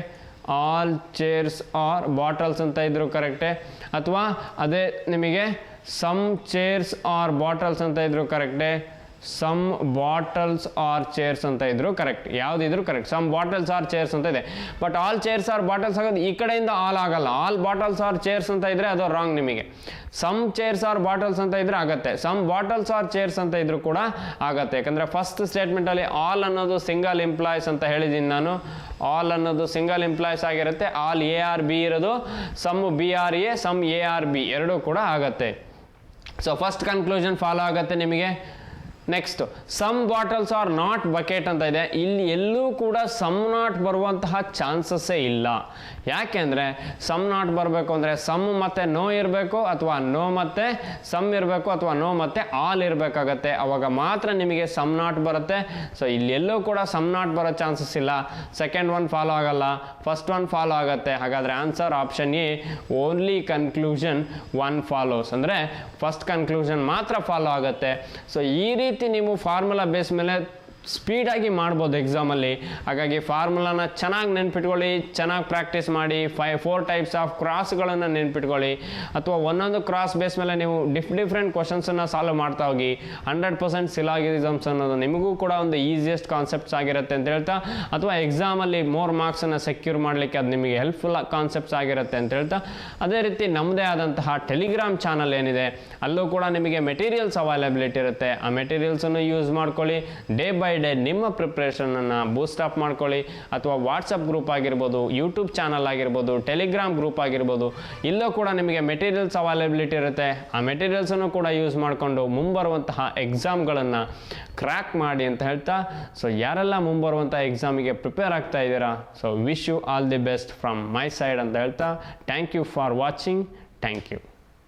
ಆಲ್ ಚೇರ್ಸ್ ಆರ್ ಬಾಟಲ್ಸ್ ಅಂತ ಇದ್ರು ಕರೆಕ್ಟೇ. ಅಥವಾ ಅದೇ ನಿಮಗೆ ಸಮ್ ಚೇರ್ಸ್ ಆರ್ ಬಾಟಲ್ಸ್ ಅಂತ ಇದ್ರು ಕರೆಕ್ಟೇ, ಸಮ್ ಬಾಟಲ್ಸ್ ಆರ್ ಚೇರ್ಸ್ ಅಂತ ಇದ್ರು ಕರೆಕ್ಟ್, ಯಾವುದಿದ್ರು correct. Some bottles are chairs ಅಂತ ಇದೆ, but all chairs are bottles ಆಗೋದು ಈ ಕಡೆಯಿಂದ ಆಲ್ ಆಗಲ್ಲ. ಆಲ್ ಬಾಟಲ್ಸ್ ಆರ್ ಚೇರ್ಸ್ ಅಂತ ಇದ್ರೆ ಅದು ರಾಂಗ್ ನಿಮಗೆ. ಸಮ್ ಚೇರ್ಸ್ ಆರ್ ಬಾಟಲ್ಸ್ ಅಂತ ಇದ್ರೆ ಆಗತ್ತೆ, ಸಮ್ ಬಾಟಲ್ಸ್ ಆರ್ ಚೇರ್ಸ್ ಅಂತ ಇದ್ರು ಕೂಡ ಆಗತ್ತೆ. ಯಾಕಂದ್ರೆ ಫಸ್ಟ್ ಸ್ಟೇಟ್ಮೆಂಟ್ ಅಲ್ಲಿ ಆಲ್ ಅನ್ನೋದು ಸಿಂಗಲ್ ಇಂಪ್ಲಾಯ್ಸ್ ಅಂತ ಹೇಳಿದ್ದೀನಿ ನಾನು. ಆಲ್ ಅನ್ನೋದು ಸಿಂಗಲ್ ಇಂಪ್ಲಾಯ್ಸ್ ಆಗಿರುತ್ತೆ. ಆಲ್ ಎ ಆರ್ ಬಿ ಇರೋದು, some B are A, some A are B ಎರಡೂ ಕೂಡ ಆಗತ್ತೆ. ಸೊ ಫಸ್ಟ್ ಕನ್ಕ್ಲೂಷನ್ ಫಾಲೋ ಆಗುತ್ತೆ ನಿಮಗೆ. Next, some bottles are not bucket ಅಂತ ಇದೆ. ಇಲ್ಲಿ ಎಲ್ಲೂ ಕೂಡ ಸಮ್ ನಾಟ್ ಬರುವಂತಹ ಚಾನ್ಸಸ್ಸೇ ಇಲ್ಲ. ಯಾಕೆಂದರೆ ಸಮ್ ನಾಟ್ ಬರಬೇಕು ಅಂದರೆ ಸಮ್ ಮತ್ತು ನೋ ಇರಬೇಕು, ಅಥವಾ ನೋ ಮತ್ತು ಸಮ್ ಇರಬೇಕು, ಅಥವಾ ನೋ ಮತ್ತು ಆಲ್ ಇರಬೇಕಾಗತ್ತೆ. ಅವಾಗ ಮಾತ್ರ ನಿಮಗೆ ಸಮ್ ನಾಟ್ ಬರುತ್ತೆ. ಸೊ ಇಲ್ಲಿ ಎಲ್ಲೂ ಕೂಡ ಸಮ್ ನಾಟ್ ಬರೋ ಚಾನ್ಸಸ್ ಇಲ್ಲ. ಸೆಕೆಂಡ್ ಒನ್ ಫಾಲೋ ಆಗಲ್ಲ, ಫಸ್ಟ್ ಒನ್ ಫಾಲೋ ಆಗುತ್ತೆ. ಹಾಗಾದರೆ answer option A, only conclusion one follows, ಅಂದರೆ ಫಸ್ಟ್ ಕನ್ಕ್ಲೂಷನ್ ಮಾತ್ರ ಫಾಲೋ ಆಗುತ್ತೆ. ಸೊ ಈ ರೀತಿ ನೀವು ಫಾರ್ಮುಲಾ ಬೇಸ್ ಮೇಲೆ ಸ್ಪೀಡಾಗಿ ಮಾಡ್ಬೋದು ಎಕ್ಸಾಮಲ್ಲಿ. ಹಾಗಾಗಿ ಫಾರ್ಮುಲಾನ ಚೆನ್ನಾಗಿ ನೆನ್ಪಿಟ್ಕೊಳ್ಳಿ, ಚೆನ್ನಾಗಿ ಪ್ರಾಕ್ಟೀಸ್ ಮಾಡಿ. 4 ಟೈಪ್ಸ್ ಆಫ್ ಕ್ರಾಸ್ಗಳನ್ನು ನೆನ್ಪಿಟ್ಕೊಳ್ಳಿ, ಅಥವಾ ಒಂದೊಂದು ಕ್ರಾಸ್ ಬೇಸ್ ಮೇಲೆ ನೀವು ಡಿಫ್ರೆಂಟ್ ಕ್ವಶನ್ಸನ್ನು ಸಾಲ್ವ್ ಮಾಡ್ತಾ ಹೋಗಿ. 100% ಸಿಲಾಗಿಸಮ್ಸ್ ಅನ್ನೋದು ನಿಮಗೂ ಕೂಡ ಒಂದು ಈಸಿಯೆಸ್ಟ್ ಕಾನ್ಸೆಪ್ಟ್ಸ್ ಆಗಿರುತ್ತೆ ಅಂತ ಹೇಳ್ತಾ, ಅಥವಾ ಎಕ್ಸಾಮಲ್ಲಿ ಮೋರ್ ಮಾರ್ಕ್ಸನ್ನು ಸೆಕ್ಯೂರ್ ಮಾಡಲಿಕ್ಕೆ ಅದು ನಿಮಗೆ ಹೆಲ್ಪ್ಫುಲ್ ಕಾನ್ಸೆಪ್ಟ್ಸ್ ಆಗಿರುತ್ತೆ ಅಂತ ಹೇಳ್ತಾ, ಅದೇ ರೀತಿ ನಮ್ಮದೇ ಆದಂತಹ ಟೆಲಿಗ್ರಾಮ್ ಚಾನಲ್ ಏನಿದೆ ಅಲ್ಲೂ ಕೂಡ ನಿಮಗೆ ಮೆಟೀರಿಯಲ್ಸ್ ಅವೈಲಬಿಲಿಟಿ ಇರುತ್ತೆ. ಆ ಮೆಟೀರಿಯಲ್ಸನ್ನು ಯೂಸ್ ಮಾಡ್ಕೊಳ್ಳಿ. ಡೇ ಬೈ ಡೇ ನಿಮ್ಮ ಪ್ರಿಪ್ರೇಷನನ್ನು ಬೂಸ್ಟ್ ಅಪ್ ಮಾಡ್ಕೊಳ್ಳಿ. ಅಥವಾ ವಾಟ್ಸಪ್ ಗ್ರೂಪ್ ಆಗಿರ್ಬೋದು, ಯೂಟ್ಯೂಬ್ ಚಾನಲ್ ಆಗಿರ್ಬೋದು, ಟೆಲಿಗ್ರಾಮ್ ಗ್ರೂಪ್ ಆಗಿರ್ಬೋದು, ಇಲ್ಲೂ ಕೂಡ ನಿಮಗೆ ಮೆಟೀರಿಯಲ್ಸ್ ಅವೈಲಬಿಲಿಟಿ ಇರುತ್ತೆ. ಆ ಮೆಟೀರಿಯಲ್ಸನ್ನು ಕೂಡ ಯೂಸ್ ಮಾಡಿಕೊಂಡು ಮುಂಬರುವಂತಹ ಎಕ್ಸಾಮ್ಗಳನ್ನು ಕ್ರ್ಯಾಕ್ ಮಾಡಿ ಅಂತ ಹೇಳ್ತಾ, ಸೊ ಯಾರೆಲ್ಲ ಮುಂಬರುವಂಥ ಎಕ್ಸಾಮಿಗೆ ಪ್ರಿಪೇರ್ ಆಗ್ತಾ ಇದ್ದೀರಾ, so wish you all the best from my side ಅಂತ ಹೇಳ್ತಾ, thank you for watching. Thank you.